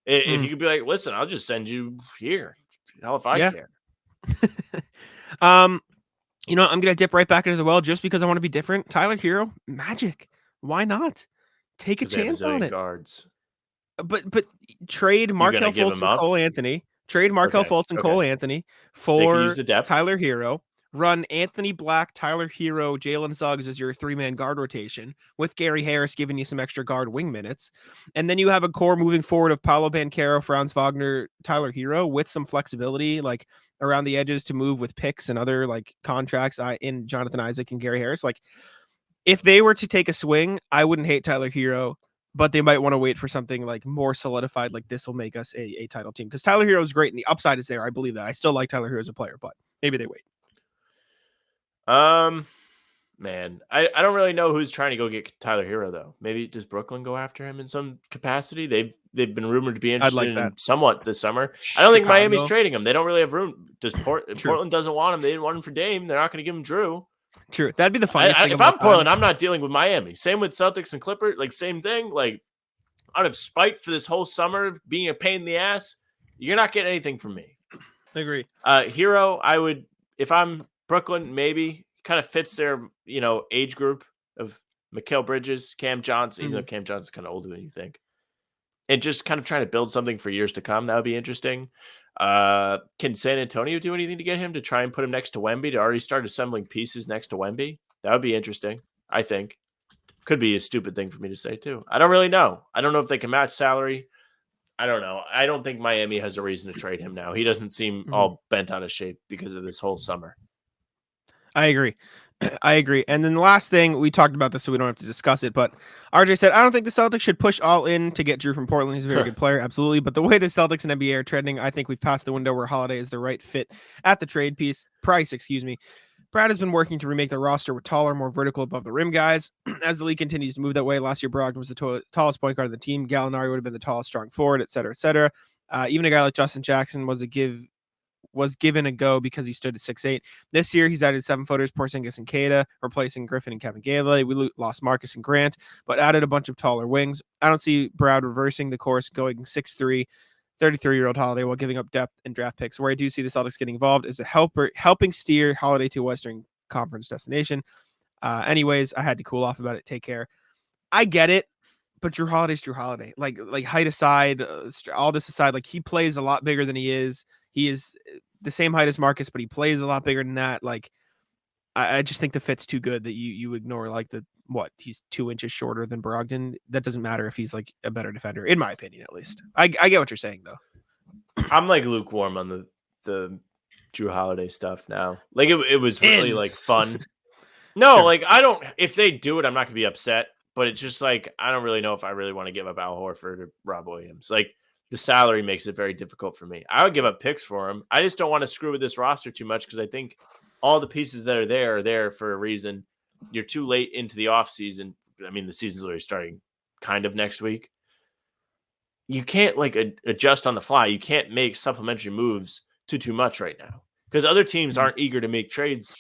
If you could be like, listen, I'll just send you here. Hell if I care. I'm gonna dip right back into the well just because I want to be different. Tyler Hero, Magic. Why not? Take a chance on it. Guards. But trade Markelle Fultz and Cole Anthony. Trade Markelle Fultz and Cole Anthony for Tyler Hero. Run Anthony Black, Tyler Hero, Jalen Suggs as your 3-man guard rotation with Gary Harris giving you some extra guard wing minutes. And then you have a core moving forward of Paolo Banchero, Franz Wagner, Tyler Hero with some flexibility like around the edges to move with picks and other like contracts in Jonathan Isaac and Gary Harris. Like if they were to take a swing, I wouldn't hate Tyler Hero but they might want to wait for something like more solidified, like this will make us a title team. Because Tyler Hero is great and the upside is there. I believe that. I still like Tyler Hero as a player, but maybe they wait. Man, I don't really know who's trying to go get Tyler Hero though. Maybe does Brooklyn go after him in some capacity? They've been rumored to be interested in him somewhat this summer. I don't think Miami's trading him. They don't really have room. Does Portland doesn't want him? They didn't want him for Dame. They're not going to give him Jrue. True. That'd be the funniest thing. If I'm Portland, I'm not dealing with Miami. Same with Celtics and Clippers. Like same thing. Like out of spite for this whole summer being a pain in the ass, you're not getting anything from me. I agree. Hero, I would, if I'm Brooklyn, maybe kind of fits their, age group of Mikal Bridges, Cam Johnson, even though Cam Johnson's kind of older than you think. And just kind of trying to build something for years to come. That would be interesting. Can San Antonio do anything to get him to try and put him next to Wemby, to already start assembling pieces next to Wemby? That would be interesting, I think. Could be a stupid thing for me to say, too. I don't really know. I don't know if they can match salary. I don't know. I don't think Miami has a reason to trade him now. He doesn't seem all bent out of shape because of this whole summer. I agree. I agree. And then the last thing, we talked about this, so we don't have to discuss it, but RJ said, I don't think the Celtics should push all in to get Jrue from Portland. He's a very good player, absolutely. But the way the Celtics and NBA are trending, I think we've passed the window where Holiday is the right fit at the price. Brad has been working to remake the roster with taller, more vertical above the rim guys. As the league continues to move that way, last year Brogdon was the tallest point guard of the team. Gallinari would have been the tallest strong forward, et cetera, et cetera. Even a guy like Justin Jackson was given a go because he stood at 6'8". This year, he's added 7-footers, Porzingis and Keita, replacing Griffin and Kevin Gale. We lost Marcus and Grant, but added a bunch of taller wings. I don't see Brad reversing the course, going 6'3", 33-year-old Holiday while giving up depth and draft picks. Where I do see the Celtics getting involved is helping steer Holiday to a Western Conference destination. Anyways, I had to cool off about it. Take care. I get it, but Jrue Holiday's Jrue Holiday. Like height aside, all this aside, like he plays a lot bigger than he is. He is the same height as Marcus, but he plays a lot bigger than that. Like, I just think the fit's too good that you ignore he's 2 inches shorter than Brogdon. That doesn't matter if he's like a better defender, in my opinion, at least. I get what you're saying though. I'm like lukewarm on the Jrue Holiday stuff now. Like it was really like fun. No, sure. Like if they do it, I'm not gonna be upset. But it's just like I don't really know if I really want to give up Al Horford or Rob Williams. Like the salary makes it very difficult for me. I would give up picks for him. I just don't want to screw with this roster too much because I think all the pieces that are there for a reason. You're too late into the offseason. I mean, the season's already starting kind of next week. You can't like adjust on the fly. You can't make supplementary moves too much right now because other teams aren't eager to make trades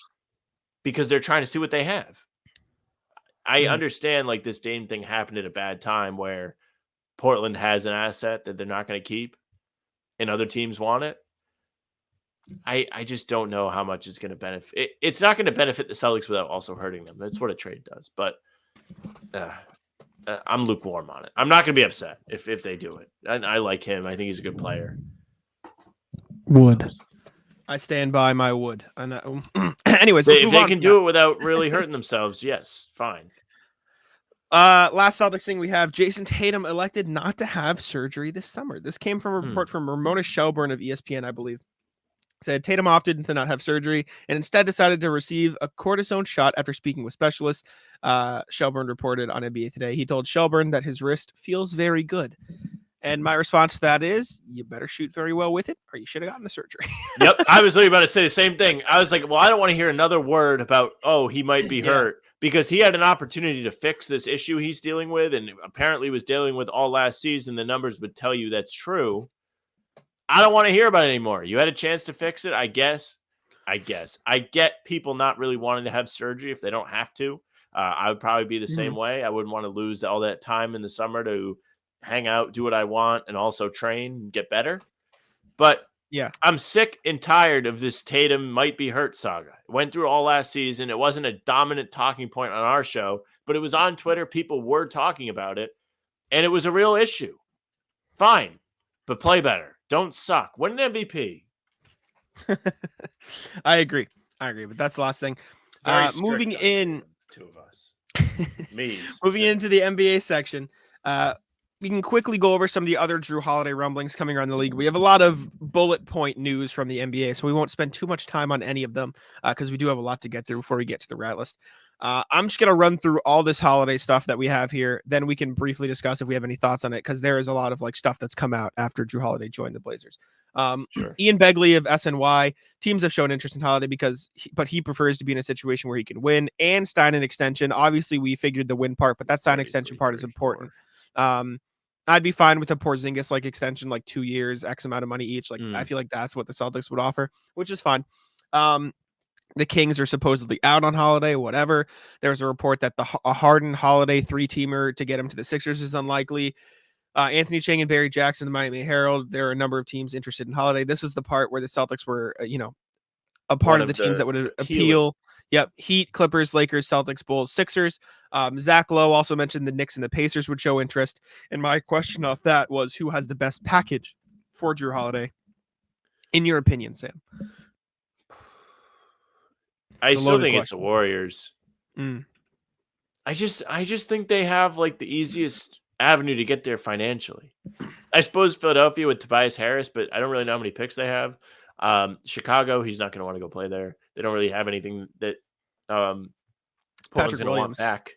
because they're trying to see what they have. I understand like this Dame thing happened at a bad time where Portland has an asset that they're not going to keep and other teams want it. I just don't know how much it's going to benefit. It's not going to benefit the Celtics without also hurting them. That's what a trade does. But I'm lukewarm on it. I'm not going to be upset if they do it. I like him. I think he's a good player. Would. I stand by my wood. Anyways, if they can do it without really hurting themselves, yes, fine. Last Celtics thing we have, Jayson Tatum elected not to have surgery this summer. This came from a report from Ramona Shelburne of ESPN, I believe. Said Tatum opted to not have surgery and instead decided to receive a cortisone shot after speaking with specialists. Shelburne reported on NBA Today. He told Shelburne that his wrist feels very good. And my response to that is, you better shoot very well with it, or you should have gotten the surgery. Yep, I was literally about to say the same thing. I was like, well, I don't want to hear another word about, he might be hurt. Because he had an opportunity to fix this issue he's dealing with and apparently was dealing with all last season. The numbers would tell you that's true. I don't want to hear about it anymore. You had a chance to fix it, I guess. I get people not really wanting to have surgery if they don't have to. I would probably be the same way. I wouldn't want to lose all that time in the summer to hang out, do what I want, and also train and get better. But yeah, I'm sick and tired of this Tatum might be hurt saga. It went through all last season. It wasn't a dominant talking point on our show, but it was on Twitter. People were talking about it, and it was a real issue. Fine, but play better. Don't suck. Win an MVP. I agree, but that's the last thing. Moving in, two of us. Me. Moving into the NBA section. We can quickly go over some of the other Jrue Holiday rumblings coming around the league. We have a lot of bullet point news from the NBA, so we won't spend too much time on any of them because we do have a lot to get through before we get to the rat list. I'm just going to run through all this Holiday stuff that we have here. Then we can briefly discuss if we have any thoughts on it, because there is a lot of like stuff that's come out after Jrue Holiday joined the Blazers. Sure. Ian Begley of SNY, teams have shown interest in Holiday but he prefers to be in a situation where he can win and sign an extension. Obviously, we figured the win part, but that sign extension part is important. I'd be fine with a Porzingis like extension, like 2 years, X amount of money each. Like I feel like that's what the Celtics would offer, which is fine. The Kings are supposedly out on Holiday, whatever. There's a report that a Harden Holiday 3-teamer to get him to the Sixers is unlikely. Anthony Chang and Barry Jackson, the Miami Herald, there are a number of teams interested in Holiday. This is the part where the Celtics were, a part of the teams that would appeal. Yep. Heat, Clippers, Lakers, Celtics, Bulls, Sixers. Zach Lowe also mentioned the Knicks and the Pacers would show interest. And my question off that was, who has the best package for Jrue Holiday? In your opinion, Sam? I still think it's the Warriors. I just think they have like the easiest avenue to get there financially. I suppose Philadelphia with Tobias Harris, but I don't really know how many picks they have. Chicago, he's not going to want to go play there. They don't really have anything that Portland's going to want back.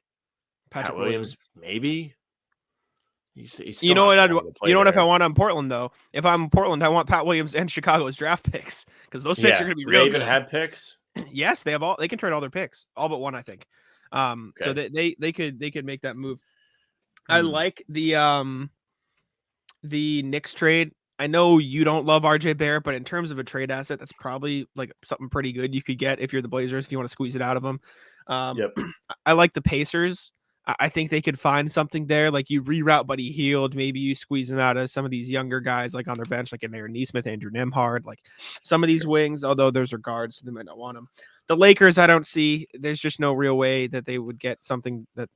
Patrick Williams, maybe. He's you know what? If I want on Portland though, if I'm Portland, I want Pat Williams and Chicago as draft picks, because those picks are going to be real they good. Even have picks? Yes, they have all. They can trade all their picks, all but one, I think. So they could make that move. I like the Knicks trade. I know you don't love RJ Barrett, but in terms of a trade asset, that's probably like something pretty good you could get if you're the Blazers, if you want to squeeze it out of them. I like the Pacers. I think they could find something there. Like you reroute Buddy Hield, maybe you squeeze them out of some of these younger guys like on their bench, like an Aaron Nesmith, Andrew Nembhard, like some of these wings, although those are guards, so they might not want them. The Lakers, I don't see. There's just no real way that they would get something that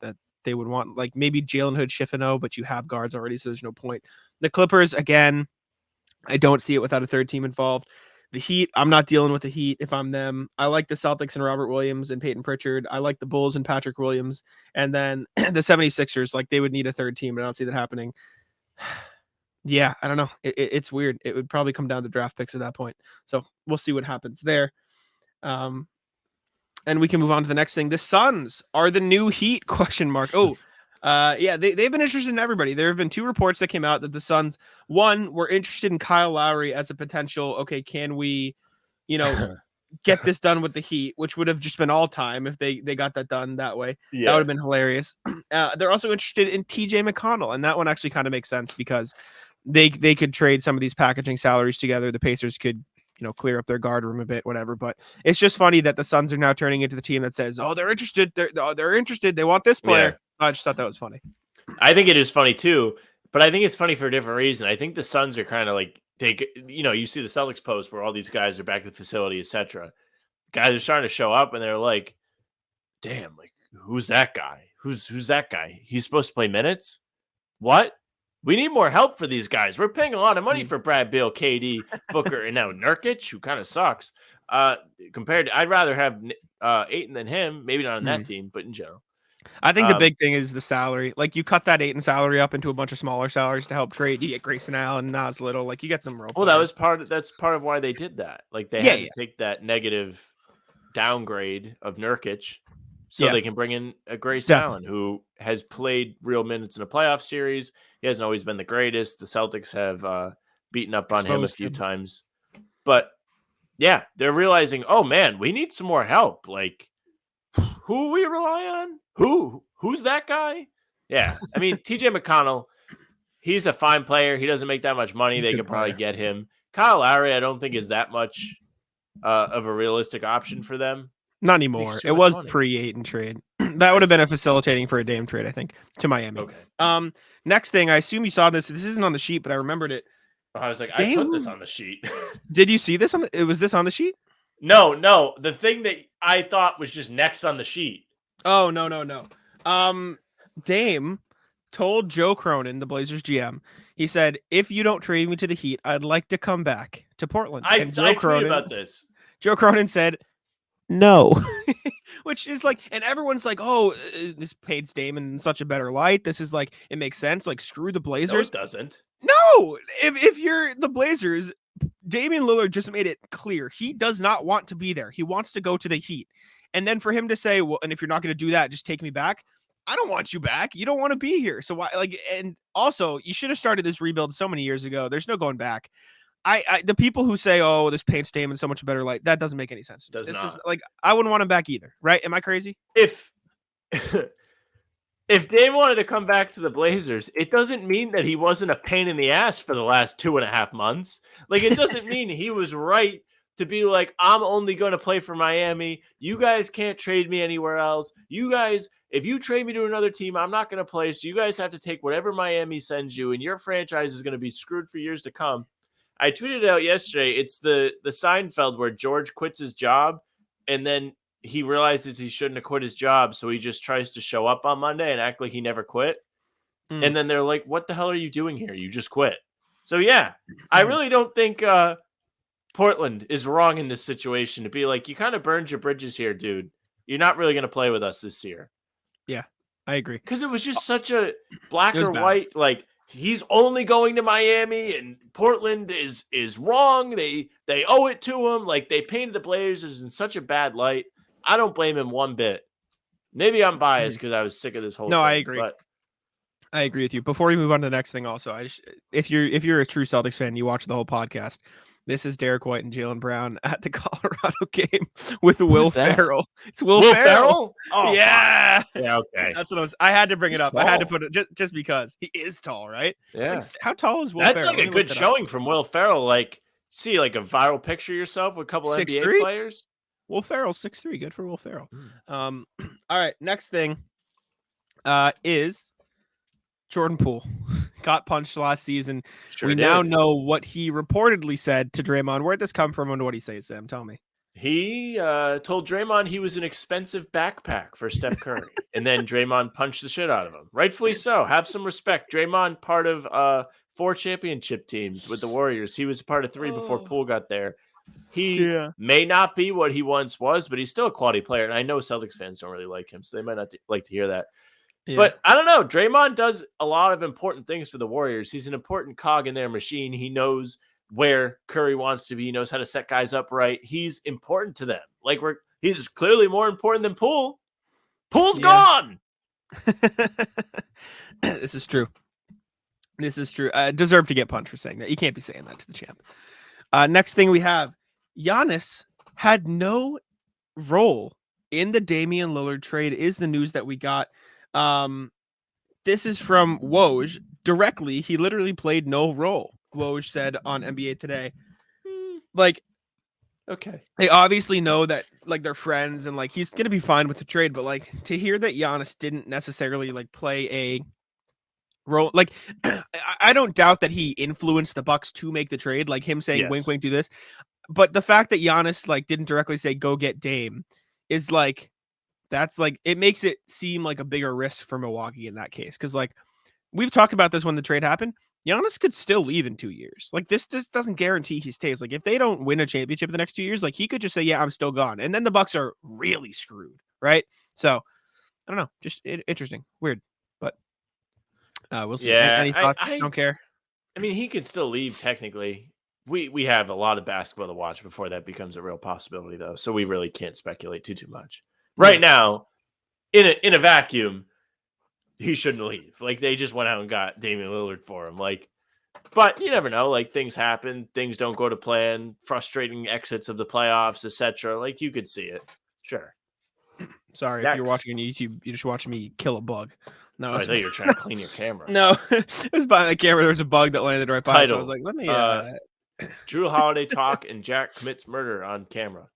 they would want. Like maybe Jalen Hood, Shifano, but you have guards already, so there's no point. The Clippers, again, I don't see it without a third team involved. The Heat, I'm not dealing with the Heat if I'm them. I like the Celtics and Robert Williams and Peyton Pritchard. I like the Bulls and Patrick Williams. And then the 76ers, like they would need a third team, but I don't see that happening. Yeah, I don't know. It's weird. It would probably come down to draft picks at that point. So we'll see what happens there. And we can move on to the next thing. The Suns are the new Heat ? Yeah, they've been interested in everybody. There have been 2 reports that came out that the Suns, one, were interested in Kyle Lowry as a potential, okay, can we, get this done with the Heat, which would have just been all time if they got that done that way. Yeah. That would have been hilarious. They're also interested in TJ McConnell, and that one actually kind of makes sense because they could trade some of these packaging salaries together. The Pacers could, clear up their guard room a bit, whatever. But it's just funny that the Suns are now turning into the team that says, oh, they're interested. They're interested. They want this player. Yeah. I just thought that was funny. I think it is funny too, but I think it's funny for a different reason. I think the Suns are kind of like, you see the Celtics post where all these guys are back at the facility, etc. Guys are starting to show up and they're like, damn, like, who's that guy? Who's that guy? He's supposed to play minutes? What? We need more help for these guys. We're paying a lot of money for Brad Beal, KD, Booker, and now Nurkic, who kind of sucks. Compared to, I'd rather have Ayton than him, maybe not on that team, but in general. I think the big thing is the salary. Like you cut that Ayton salary up into a bunch of smaller salaries to help trade. You get Grayson Allen, Nas Little. Like you get some real. Well, that's part of why they did that. Like they had to take that negative downgrade of Nurkic so they can bring in a Grayson Allen who has played real minutes in a playoff series. He hasn't always been the greatest. The Celtics have beaten up on him a few times, but yeah, they're realizing, oh man, we need some more help. Like. Who we rely on? Who's that guy? Yeah. I mean, TJ McConnell, he's a fine player. He doesn't make that much money. They could probably get him. Kyle Lowry, I don't think is that much of a realistic option for them. Not anymore. It was pre-Ayton trade. That would have been a facilitating for a Dame trade, I think, to Miami. Okay. Next thing, I assume you saw this. This isn't on the sheet, but I remembered it. I was like, I put this on the sheet. Did you see this? Was this on the sheet? No. The thing that I thought was just next on the sheet. Oh, no. Dame told Joe Cronin, the Blazers GM, he said, if you don't trade me to the Heat, I'd like to come back to Portland. I tweeted about this. Joe Cronin said, no. Which is like, and everyone's like, oh, this paints Dame in such a better light. This is like, it makes sense. Like, screw the Blazers. No, it doesn't. No. If you're the Blazers, Damian Lillard just made it clear he does not want to be there. He wants to go to the Heat. And then for him to say, well, and if you're not going to do that, just take me back. I don't want you back. You don't want to be here. So why, like, and also you should have started this rebuild so many years ago. There's no going back. The people who say, oh, this paints Dame in so much better light, that doesn't make any sense. Does this not. Is like, I wouldn't want him back either. Right. Am I crazy? If Dame wanted to come back to the Blazers, it doesn't mean that he wasn't a pain in the ass for the last 2.5 months. Like, it doesn't mean he was right to be like, I'm only going to play for Miami. You guys can't trade me anywhere else. You guys, if you trade me to another team, I'm not going to play. So you guys have to take whatever Miami sends you, and your franchise is going to be screwed for years to come. I tweeted out yesterday, it's the Seinfeld where George quits his job, and then he realizes he shouldn't have quit his job, so he just tries to show up on Monday and act like he never quit. And then they're like, what the hell are you doing here? You just quit. So, yeah, I really don't think Portland is wrong in this situation to be like, you kind of burned your bridges here, dude. You're not really going to play with us this year. Yeah, I agree. Because it was just such a black or white, like, he's only going to Miami and Portland is wrong. They owe it to him. Like, they painted the Blazers in such a bad light. I don't blame him one bit. Maybe I'm biased because I was sick of this whole thing. I agree. But I agree with you. Before we move on to the next thing, also, if you're a true Celtics fan, you watch the whole podcast. This is Derek White and Jaylen Brown at the Colorado game with Will Ferrell. It's Will Ferrell. Oh, yeah. Fine. Yeah. Okay. That's what I had to bring it up. I had to put it just because he is tall, right? Yeah. Like, how tall is Will Ferrell? That's like a good showing from Will Ferrell. Like, see, like a viral picture of yourself with a couple 6'3"? NBA players. Will Ferrell, 6'3". Good for Will Ferrell. All right. Next thing is Jordan Poole. Got punched last season. Sure we did. now know what he reportedly said to Draymond. Where'd this come from and what did he say, Sam? Tell me. He told Draymond he was an expensive backpack for Steph Curry. And then Draymond punched the shit out of him. Rightfully so. Have some respect. Draymond, part of 4 championship teams with the Warriors. He was a part of 3 before Poole got there. He may not be what he once was, but he's still a quality player. And I know Celtics fans don't really like him, so they might not like to hear that. Yeah. But I don't know. Draymond does a lot of important things for the Warriors. He's an important cog in their machine. He knows where Curry wants to be. He knows how to set guys up right. He's important to them. Like he's clearly more important than Poole. Poole's gone. This is true. This is true. Deserve to get punched for saying that. You can't be saying that to the champ. Next thing we have, Giannis had no role in the Damian Lillard trade is the news that we got. This is from Woj directly. He literally played no role. Woj said on NBA Today, like, okay, they obviously know that like they're friends and like he's gonna be fine with the trade, but like to hear that Giannis didn't necessarily like play a role, like I don't doubt that he influenced the Bucks to make the trade, like him saying wink wink do this, but the fact that Giannis like didn't directly say go get Dame is like, that's like, it makes it seem like a bigger risk for Milwaukee in that case. Cause like we've talked about this when the trade happened, Giannis could still leave in 2 years. Like this doesn't guarantee he stays. Like if they don't win a championship in the next 2 years, like he could just say, yeah, I'm still gone. And then the Bucks are really screwed. Right. So I don't know, just interesting, weird, but we'll see. Yeah, Any thoughts? I don't care. I mean, he could still leave technically. We have a lot of basketball to watch before that becomes a real possibility, though. So we really can't speculate too much. Right now, in a vacuum, he shouldn't leave. Like they just went out and got Damian Lillard for him. Like, but you never know. Like things happen, things don't go to plan. Frustrating exits of the playoffs, etc. Like you could see it. Sure. Sorry, if you're watching on YouTube, you're just watching me kill a bug. No, I thought you were trying to clean your camera. No, it was behind the camera. There was a bug that landed right by. So I was like, let me. Jrue Holiday talk and Jack commits murder on camera.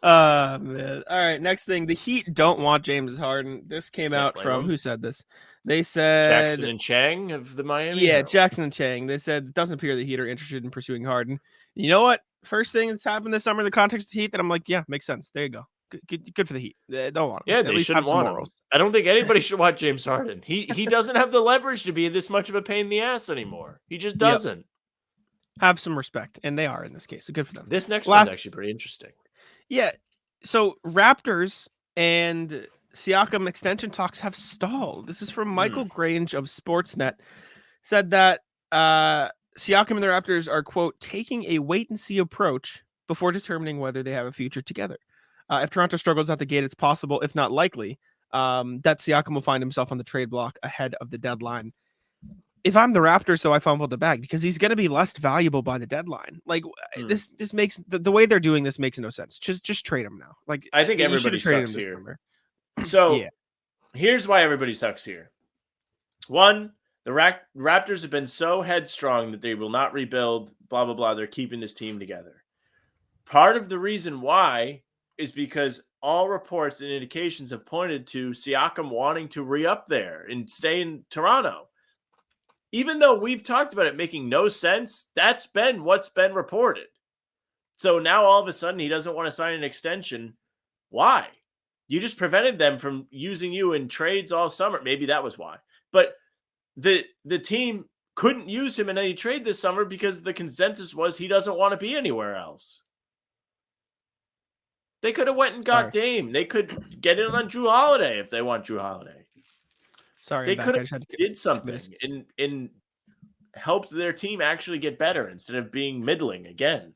Man. All right, next thing. The Heat don't want James Harden. This came out from who said this? They said Jackson and Chang of the Miami. Yeah, Jackson and Chang. They said it doesn't appear the Heat are interested in pursuing Harden. You know what? First thing that's happened this summer in the context of the Heat that I'm like, yeah, makes sense. There you go. Good for the Heat. They don't want him. Yeah, they shouldn't want him. I don't think anybody should want James Harden. He doesn't have the leverage to be this much of a pain in the ass anymore. He just doesn't. Have some respect, and they are in this case. So good for them. This next one's actually pretty interesting. Yeah. So Raptors and Siakam extension talks have stalled. This is from Michael Grange of Sportsnet. Said that Siakam and the Raptors are, quote, taking a wait-and-see approach before determining whether they have a future together. If Toronto struggles out the gate, it's possible, if not likely, that Siakam will find himself on the trade block ahead of the deadline. If I'm the Raptors, though, I fumbled the bag because he's going to be less valuable by the deadline. Like this makes the way they're doing this makes no sense. Just trade him now. Like I think you everybody should have traded sucks him this here. summer. So Yeah. Here's why everybody sucks here. One, the Raptors have been so headstrong that they will not rebuild, blah, blah, blah. They're keeping this team together. Part of the reason why is because all reports and indications have pointed to Siakam wanting to re-up there and stay in Toronto. Even though we've talked about it making no sense, that's been what's been reported. So now all of a sudden he doesn't want to sign an extension. Why? You just prevented them from using you in trades all summer. Maybe that was why. But the team couldn't use him in any trade this summer because the consensus was he doesn't want to be anywhere else. They could have went and got Dame. They could get in on Jrue Holiday if they want Jrue Holiday. Sorry, They could have did something missed. and helped their team actually get better instead of being middling again.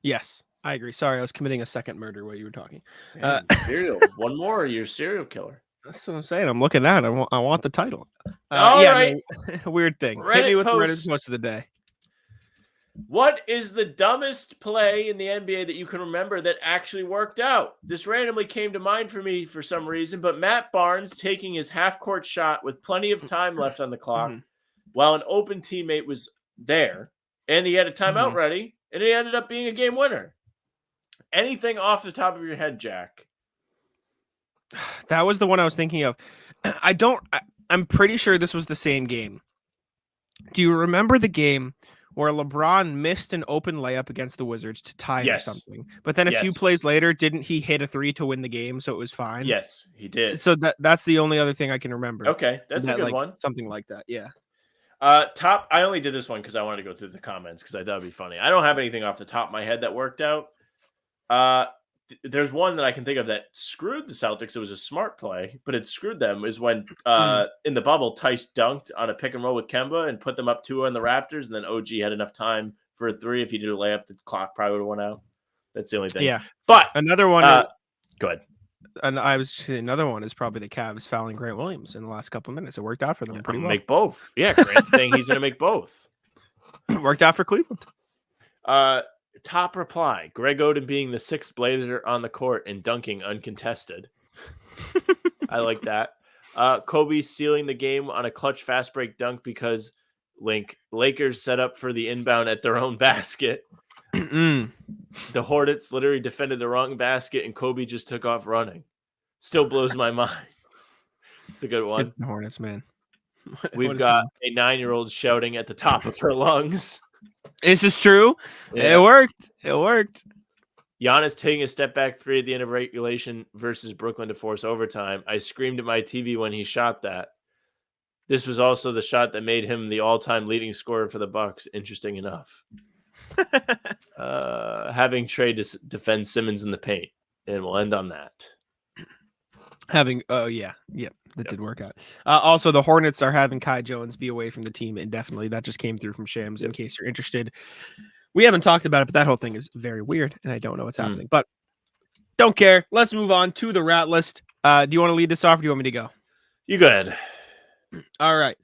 Yes, I agree. Sorry, I was committing a second murder while you were talking. Man, serial. One more, you're a serial killer. That's what I'm saying. I'm looking at it. I want the title. All right. No, weird thing. Reddit Hit me with the post. Reddit post of the day. What is the dumbest play in the NBA that you can remember that actually worked out? This randomly came to mind for me for some reason, but Matt Barnes taking his half-court shot with plenty of time left on the clock while an open teammate was there, and he had a timeout ready, and it ended up being a game winner. Anything off the top of your head, Jack? That was the one I was thinking of. I'm pretty sure this was the same game. Do you remember the game where LeBron missed an open layup against the Wizards to tie or something? But then a few plays later, didn't he hit a 3 to win the game? So it was fine. Yes, he did. So that's the only other thing I can remember. Okay, that's a good one. Something like that. Yeah. I only did this one because I wanted to go through the comments because I thought it'd be funny. I don't have anything off the top of my head that worked out. There's one that I can think of that screwed the Celtics. It was a smart play, but it screwed them. Is when in the bubble, Tice dunked on a pick and roll with Kemba and put them up 2 on the Raptors, and then OG had enough time for a 3. If he did a layup, the clock probably would have went out. That's the only thing. Yeah, but another one. Go ahead. And I was just saying another one is probably the Cavs fouling Grant Williams in the last couple of minutes. It worked out for them pretty well. Make both. Yeah, Grant's saying he's going to make both. Worked out for Cleveland. Top reply: Greg Oden being the 6th Blazer on the court and dunking uncontested. I like that. Kobe sealing the game on a clutch fast break dunk because Lakers set up for the inbound at their own basket. The Hornets literally defended the wrong basket and Kobe just took off running. Still blows my mind. It's a good one. The Hornets, man. We've got a 9-year-old shouting at the top of her lungs. Is this true? Yeah. It worked. Giannis taking a step back 3 at the end of regulation versus Brooklyn to force overtime. I screamed at my TV when he shot that. This was also the shot that made him the all-time leading scorer for the Bucks. Interesting enough. Having Trey defend Simmons in the paint. And we'll end on that. That did work out. Also, the Hornets are having Kai Jones be away from the team indefinitely. That just came through from Shams. In case you're interested, we haven't talked about it, but that whole thing is very weird, and I don't know what's happening. But don't care. Let's move on to the rat list. Do you want to lead this off, or do you want me to go? You go ahead. All right.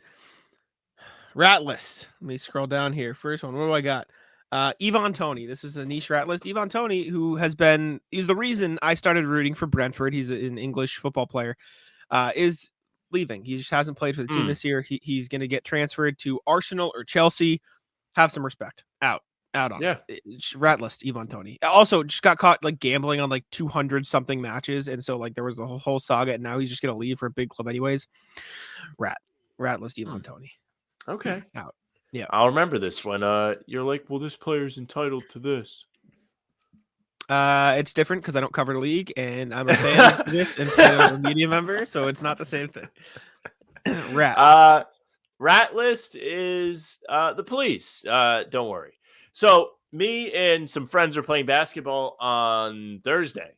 Rat list. Let me scroll down here. First one. What do I got? Ivan Toney. This is a niche rat list. Ivan Toney, who he's the reason I started rooting for Brentford. He's an English football player. Is leaving. He just hasn't played for the team this year. He's going to get transferred to Arsenal or Chelsea. Have some respect. Out on it. Rat list, Ivan Toney. Also, just got caught gambling on 200 something matches, and so there was a whole saga, and now he's just going to leave for a big club anyways. Rat list, Ivan Toney. Okay. Out. Yeah. I'll remember this when you're like, well, this player's entitled to this. It's different because I don't cover the league and I'm a fan of this instead of a media member, so it's not the same thing. Rat list is the police. Don't worry. So me and some friends were playing basketball on Thursday.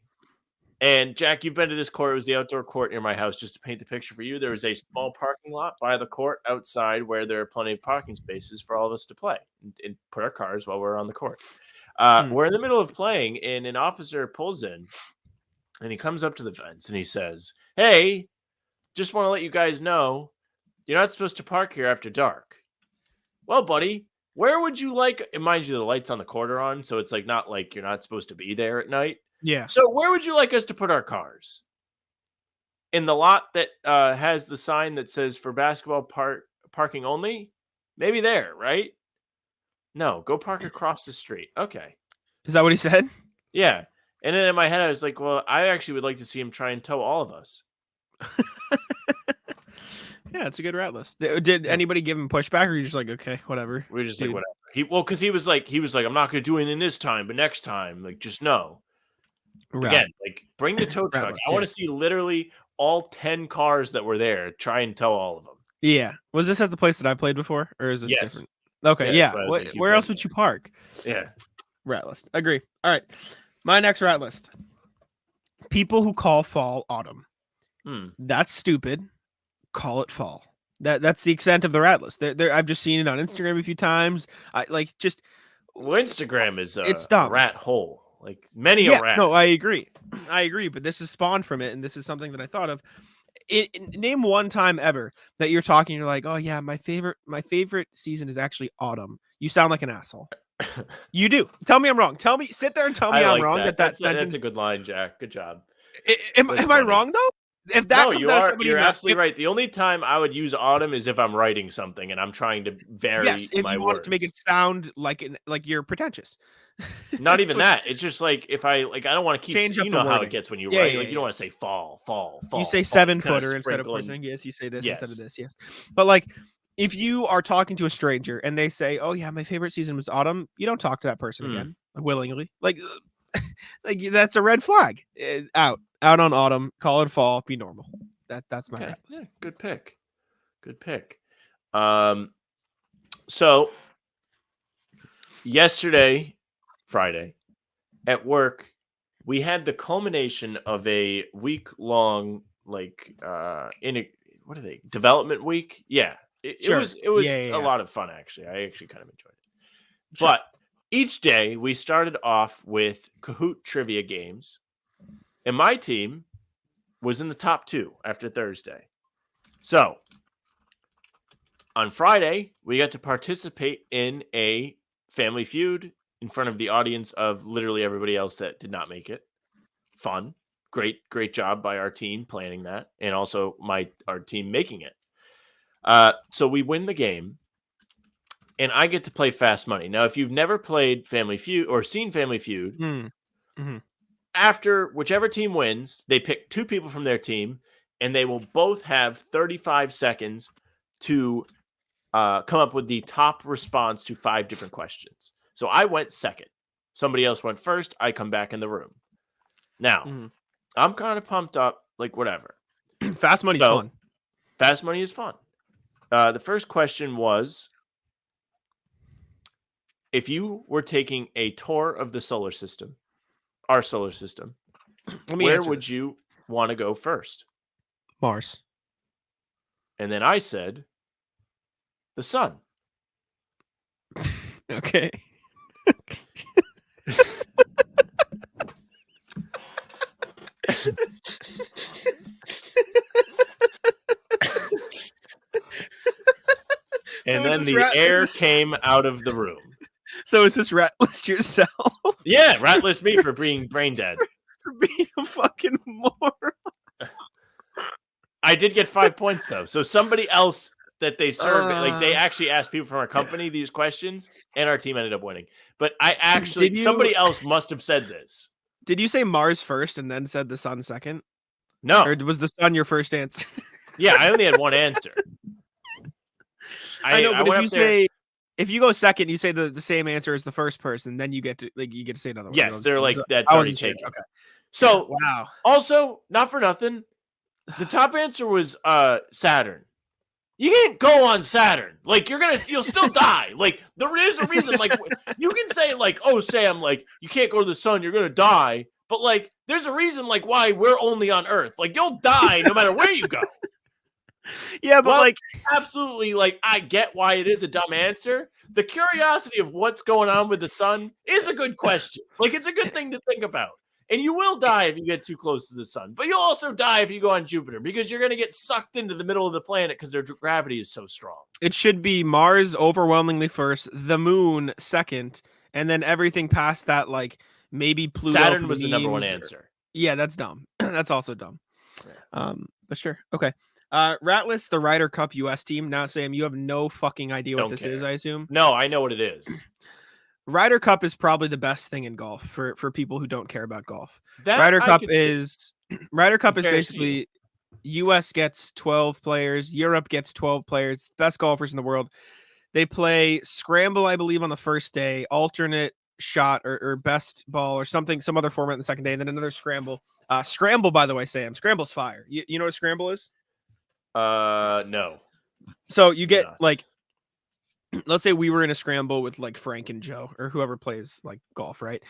And Jack, you've been to this court. It was the outdoor court near my house. Just to paint the picture for you, there was a small parking lot by the court outside where there are plenty of parking spaces for all of us to play and put our cars while we're on the court. We're in the middle of playing, and an officer pulls in And he comes up to the fence and he says, "Hey, just want to let you guys know, you're not supposed to park here after dark." Well, buddy, where would you like, and mind you, the lights on the court are on, so it's like not like you're not supposed to be there at night. Yeah. So where would you like us to put our cars? In the lot that has the sign that says for basketball parking only? Maybe there, right? No, go park across the street. Okay. Is that what he said? Yeah. And then in my head, I was like, well, I actually would like to see him try and tow all of us. Yeah, it's a good rat list. Did anybody give him pushback, or are you just like, okay, whatever? We were just Dude. like, whatever. Because he was like, I'm not going to do anything this time, but next time, like, just know. Again, like, bring the tow truck. list, I want to see literally all 10 cars that were there. Try and tow all of them. Yeah. Was this at the place that I played before, or is this Yes. different? Okay, Yeah, yeah. that's why I was like, you Where else played would you park? Yeah. Rat list. Agree. All right. My next rat list. People who call fall autumn. That's stupid. Call it fall. That's the extent of the rat list. I've just seen it on Instagram a few times. Well, Instagram is it's dumb. A rat hole. Like many Yeah, a rat. no, I agree. But this is spawned from it, and this is something that I thought of. Name one time ever that you're talking, you're like, oh yeah, my favorite season is actually autumn. You sound like an asshole. You do. Tell me I'm wrong. Sit there and tell me I'm wrong. That's sentence. That's a good line, Jack. Good job. Am I wrong though? If that comes out of somebody, you're absolutely right. The only time I would use autumn is if I'm writing something and I'm trying to vary if my you words. want it to make it sound like you're pretentious. Not even that. It's just like if I don't want to keep change up you the know how wording. it gets when you Yeah, write. yeah, Like you don't want to say fall. You say fall. 7-footer instead of sprinkling. Porzingis. You say this instead of this. Yes, but like if you are talking to a stranger and they say, "Oh yeah, my favorite season was autumn," you don't talk to that person again willingly. Like that's a red flag. Out on autumn. Call it fall. Be normal. That's my rat list. Yeah, good pick. So yesterday, Friday, at work, we had the culmination of a week-long development week. Yeah. It was a lot of fun actually. I actually kind of enjoyed it. Sure. But each day we started off with Kahoot trivia games, and my team was in the top 2 after Thursday. So on Friday, we got to participate in a Family Feud in front of the audience of literally everybody else that did not make it. Fun. Great job by our team planning that, and also our team making it. So we win the game, and I get to play Fast Money. Now, if you've never played Family Feud or seen Family Feud, after whichever team wins, they pick 2 people from their team, and they will both have 35 seconds to come up with the top response to 5 different questions. So I went second. Somebody else went first. I come back in the room. Now, I'm kind of pumped up, like whatever. Fast Money's fun. Fast Money is fun. The first question was, if you were taking a tour of the solar system, our solar system, where would you want to go first? Mars. And then I said, the sun. Okay. And then the air came out of the room. So is this rat list yourself? Yeah, rat list me for being brain dead. For being a fucking moron. I did get 5 points though. So somebody else that they surveyed, they actually asked people from our company these questions, and our team ended up winning. But I actually, somebody else must have said this. Did you say Mars first and then said the sun second? No. Or was the sun your first answer? Yeah, I only had one answer. I know, but if you go second, you say the same answer as the first person, then you get to say another one. Yes, they're like, that's already taken. Okay. So wow. Also, not for nothing, the top answer was Saturn. You can't go on Saturn. Like you'll still die. Like there is a reason. Like you can say like, oh Sam, like you can't go to the sun, you're gonna die. But like there's a reason like why we're only on Earth. Like you'll die no matter where you go. Yeah, but like absolutely, like I get why it is a dumb answer. The curiosity of what's going on with the sun is a good question. Like it's a good thing to think about. And you will die if you get too close to the sun. But you'll also die if you go on Jupiter because you're going to get sucked into the middle of the planet because their gravity is so strong. It should be Mars overwhelmingly first, the moon second, and then everything past that, like maybe Pluto. Saturn was the number one answer. Yeah, that's dumb. That's also dumb. But sure. Okay. Ratless, the Ryder Cup US team. Now, Sam, you have no fucking idea what this is, I assume. No, I know what it is. Ryder Cup is probably the best thing in golf for people who don't care about golf. Ryder Cup is basically US gets 12 players, Europe gets 12 players, best golfers in the world. They play scramble, I believe, on the first day, alternate shot or best ball or something, some other format on the second day, and then another scramble. Scramble, by the way, Sam, scramble's fire. You know what a scramble is? No. So you get like, let's say we were in a scramble with like Frank and Joe or whoever plays like golf, right?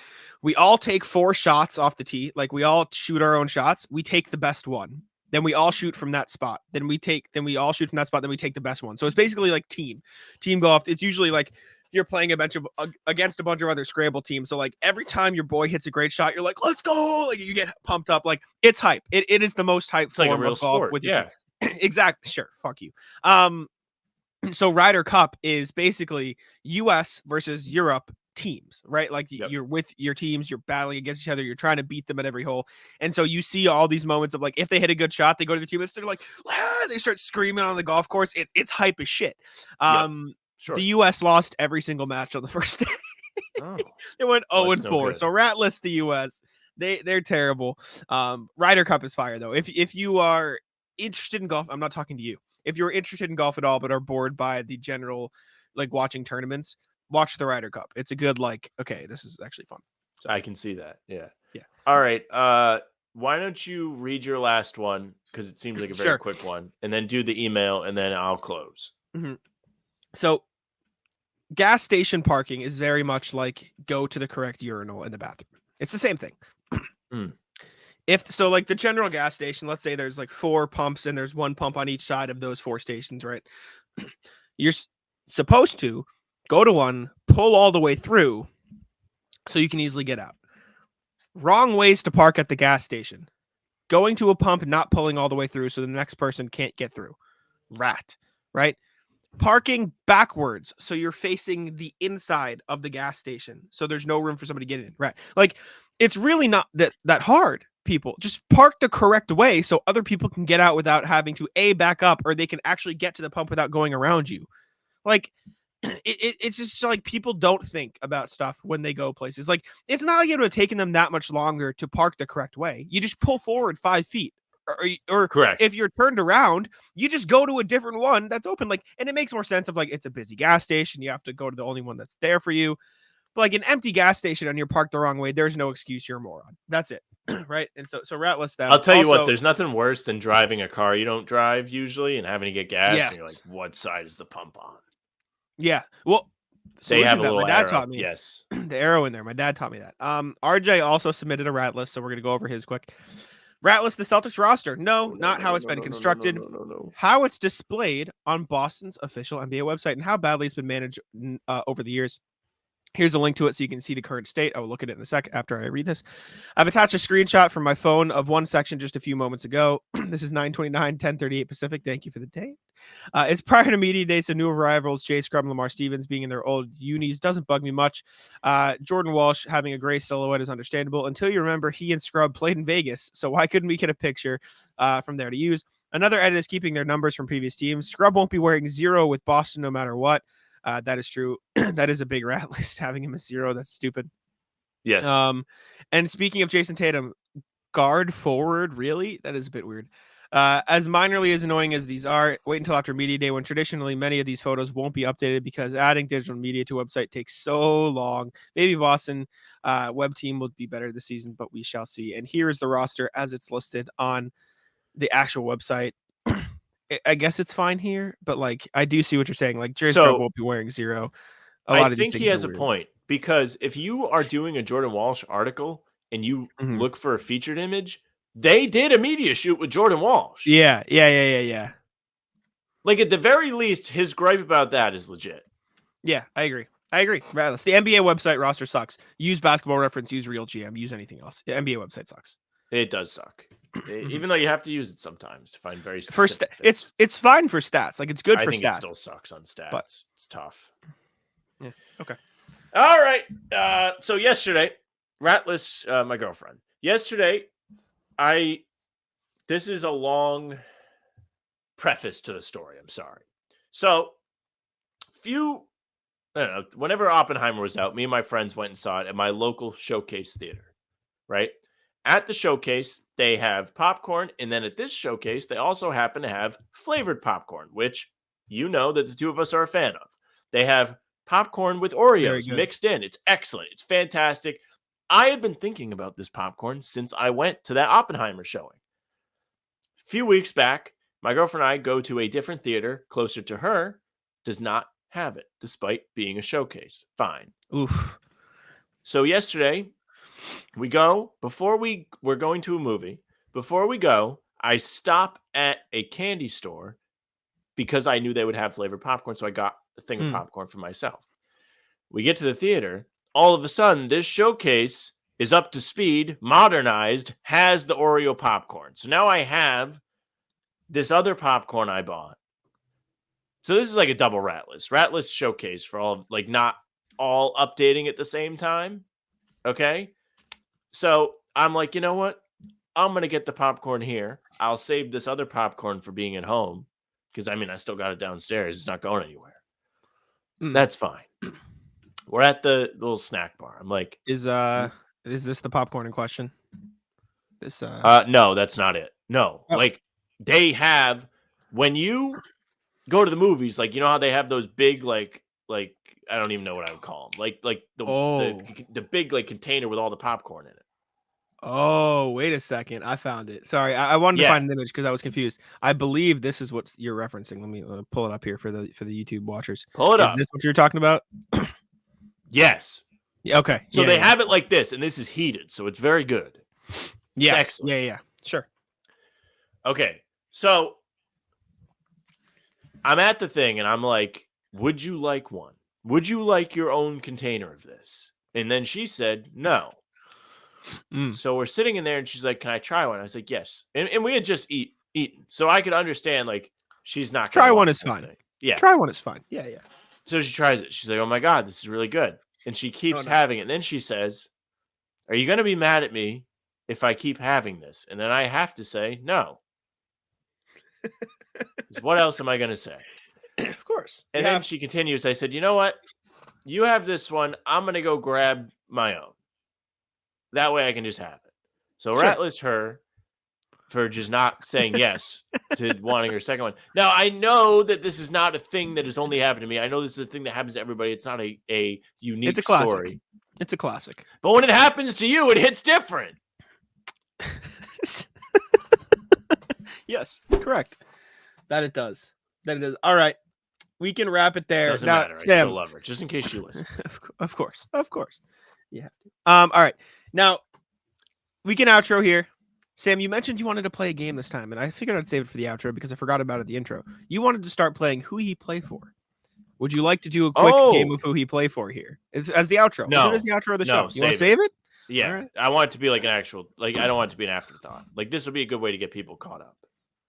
We all take 4 shots off the tee. Like we all shoot our own shots. We take the best one. Then we all shoot from that spot. Then we all shoot from that spot. Then we take the best one. So it's basically like team golf. It's usually like you're playing against a bunch of other scramble teams. So like every time your boy hits a great shot, you're like, let's go. Like you get pumped up. Like it's hype. It is the most hype form like a real of golf sport. with Yeah. Exactly. Sure. Fuck you. So Ryder Cup is basically US versus Europe teams, right? Like you're with your teams, you're battling against each other, you're trying to beat them at every hole. And so you see all these moments of like, if they hit a good shot, they go to the team and they're like, they start screaming on the golf course. It's hype as shit. Sure. The US lost every single match on the first day. They went 0-4. So ratless the US. They're terrible. Ryder Cup is fire though. If you are interested in golf, I'm not talking to you. If you're interested in golf at all, but are bored by the general, like watching tournaments, watch the Ryder Cup. It's a good, like, okay, this is actually fun. So, I can see that. Yeah. Yeah. All right. Why don't you read your last one? Because it seems like a very quick one, and then do the email, and then I'll close. Mm-hmm. So gas station parking is very much like go to the correct urinal in the bathroom. It's the same thing. Like the general gas station, let's say there's like 4 pumps and there's 1 pump on each side of those 4 stations, right? You're supposed to go to one, pull all the way through so you can easily get out. Wrong ways to park at the gas station. Going to a pump, not pulling all the way through so the next person can't get through. Right? Parking backwards so you're facing the inside of the gas station so there's no room for somebody to get in. Right? Like it's really not that hard. People just park the correct way so other people can get out without having to back up, or they can actually get to the pump without going around you. Like it's just like people don't think about stuff when they go places. Like it's not like it would have taken them that much longer to park the correct way. You just pull forward 5 feet, or correct. If you're turned around, you just go to a different one that's open. Like, and it makes more sense of like it's a busy gas station. You have to go to the only one that's there for you. But like an empty gas station and you're parked the wrong way, there's no excuse. You're a moron. That's it. Right. And so ratless them. I'll tell you what, there's nothing worse than driving a car you don't drive usually and having to get gas. Yes. And you're like, what side is the pump on? Yeah. Well, they have a little my dad arrow. taught me. Yes. The arrow in there. My dad taught me that. RJ also submitted a ratless, so we're gonna go over his quick. Ratless, the Celtics roster. No, not how it's been constructed. No. How it's displayed on Boston's official NBA website and how badly it's been managed over the years. Here's a link to it so you can see the current state. I will look at it in a sec after I read this. I've attached a screenshot from my phone of one section just a few moments ago. This is 9:29, 10:38 Pacific. Thank you for the date. It's prior to media day, so new arrivals, Jay Scrub and Lamar Stevens being in their old unis doesn't bug me much. Jordan Walsh having a gray silhouette is understandable until you remember he and Scrub played in Vegas, so why couldn't we get a picture from there to use? Another edit is keeping their numbers from previous teams. Scrub won't be wearing 0 with Boston no matter what. That is true. That is a big rat list, having him as 0. That's stupid. Yes. And speaking of Jayson Tatum, guard forward, really? That is a bit weird. As minorly as annoying as these are, wait until after media day when traditionally many of these photos won't be updated because adding digital media to a website takes so long. Maybe Boston web team will be better this season, but we shall see. And here is the roster as it's listed on the actual website. I guess it's fine here, but like I do see what you're saying. Like Jerry Scrub won't be wearing 0. I think he has a point, because if you are doing a Jordan Walsh article and you look for a featured image, they did a media shoot with Jordan Walsh. Yeah. Like at the very least, his gripe about that is legit. Yeah, I agree. I agree. Ratless. The NBA website roster sucks. Use Basketball Reference. Use Real GM. Use anything else. The NBA website sucks. It does suck, even though you have to use it sometimes to find very For specific things. it's fine for stats. Like it's good I for think stats. it still sucks on stats. But It's tough. Yeah. Okay. All right. So yesterday, Ratless, my girlfriend. Yesterday, this is a long preface to the story. I'm sorry. So, I don't know, whenever Oppenheimer was out, me and my friends went and saw it at my local showcase theater, right? At the showcase, they have popcorn, and then at this showcase, they also happen to have flavored popcorn, which you know that the two of us are a fan of. They have popcorn with Oreos mixed in. It's excellent. It's fantastic. I have been thinking about this popcorn since I went to that Oppenheimer showing. A few weeks back, my girlfriend and I go to a different theater closer to her, does not have it, despite being a showcase. Fine. Oof. So yesterday, we go, we're going to a movie. Before we go, I stop at a candy store because I knew they would have flavored popcorn, so I got a thing of popcorn for myself. We get to the theater. All of a sudden, this showcase is up to speed, modernized, has the Oreo popcorn. So now I have this other popcorn I bought. So this is like a double Ratless showcase for all, like not all updating at the same time. Okay. So I'm like, you know what? I'm going to get the popcorn here. I'll save this other popcorn for being at home. Because I still got it downstairs. It's not going anywhere. That's fine. We're at the little snack bar. I'm like, is this the popcorn in question? This no, that's not it. No. Oh. Like they have, when you go to the movies, like you know how they have those big like I don't even know what I would call them. Like the big like container with all the popcorn in it. Oh, wait a second. I found it. Sorry. I wanted to find an image because I was confused. I believe this is what you're referencing. Let me pull it up here for the YouTube watchers. Pull it up. Is this what you're talking about? Yes. Yeah, okay. So they have it like this, and this is heated, so it's very good. Yes. Yeah. Sure. Okay. So I'm at the thing, and I'm like, would you like one? Would you like your own container of this? And then she said, no. So we're sitting in there, and she's like, can I try one? I was like, yes. And we had just eaten. So I could understand, like, she's not going to try one is fine. Yeah. Try one is fine. Yeah. So she tries it. She's like, oh, my God, this is really good. And she keeps having it. And then she says, are you going to be mad at me if I keep having this? And then I have to say, no. What else am I going to say? Of course. And then she continues. I said, you know what? You have this one. I'm going to go grab my own. That way I can just have it. So Ratless her for just not saying yes to wanting her second one. Now, I know that this is not a thing that has only happened to me. I know this is a thing that happens to everybody. It's not a unique story. It's a classic. But when it happens to you, it hits different. Yes, correct. That it does. All right. We can wrap it there. Doesn't matter. I still love her, just in case you listen. Of course. You have to. All right. Now, we can outro here. Sam, you mentioned you wanted to play a game this time, and I figured I'd save it for the outro because I forgot about it at the intro. You wanted to start playing Who He Play For. Would you like to do a quick game of Who He Play For here? As the outro. No. As the outro of the show. You want to save save it? Yeah. Right. I want it to be like an actual, I don't want it to be an afterthought. Like, this would be a good way to get people caught up.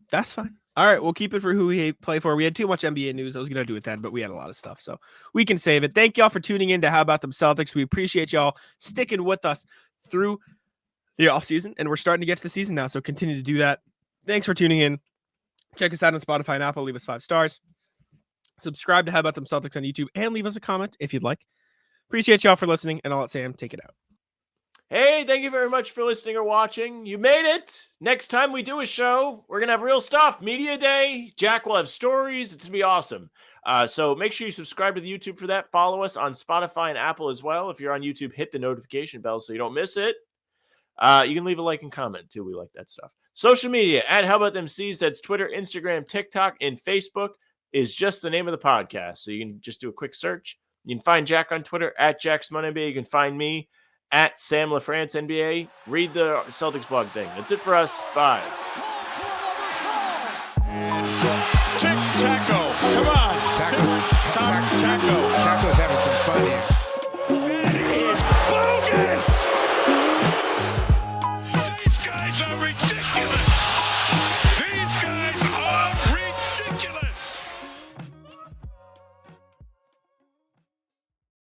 That's fine. All right, we'll keep it for Who We Play For. We had too much NBA news. I was going to do it then, but we had a lot of stuff, so we can save it. Thank y'all for tuning in to How About Them Celtics. We appreciate y'all sticking with us through the offseason, and we're starting to get to the season now, so continue to do that. Thanks for tuning in. Check us out on Spotify and Apple. Leave us 5 stars. Subscribe to How About Them Celtics on YouTube, and leave us a comment if you'd like. Appreciate y'all for listening, and I'll let Sam take it out. Hey, thank you very much for listening or watching. You made it. Next time we do a show, we're going to have real stuff. Media Day. Jack will have stories. It's going to be awesome. So make sure you subscribe to the YouTube for that. Follow us on Spotify and Apple as well. If you're on YouTube, hit the notification bell so you don't miss it. You can leave a like and comment too. We like that stuff. Social media at How About Them C's. That's Twitter, Instagram, TikTok, and Facebook is just the name of the podcast. So you can just do a quick search. You can find Jack on Twitter at JackSmonNBA. You can find me at Sam LaFrance NBA. Read the Celtics blog thing. That's it for us. Bye. Tic-tac-toe.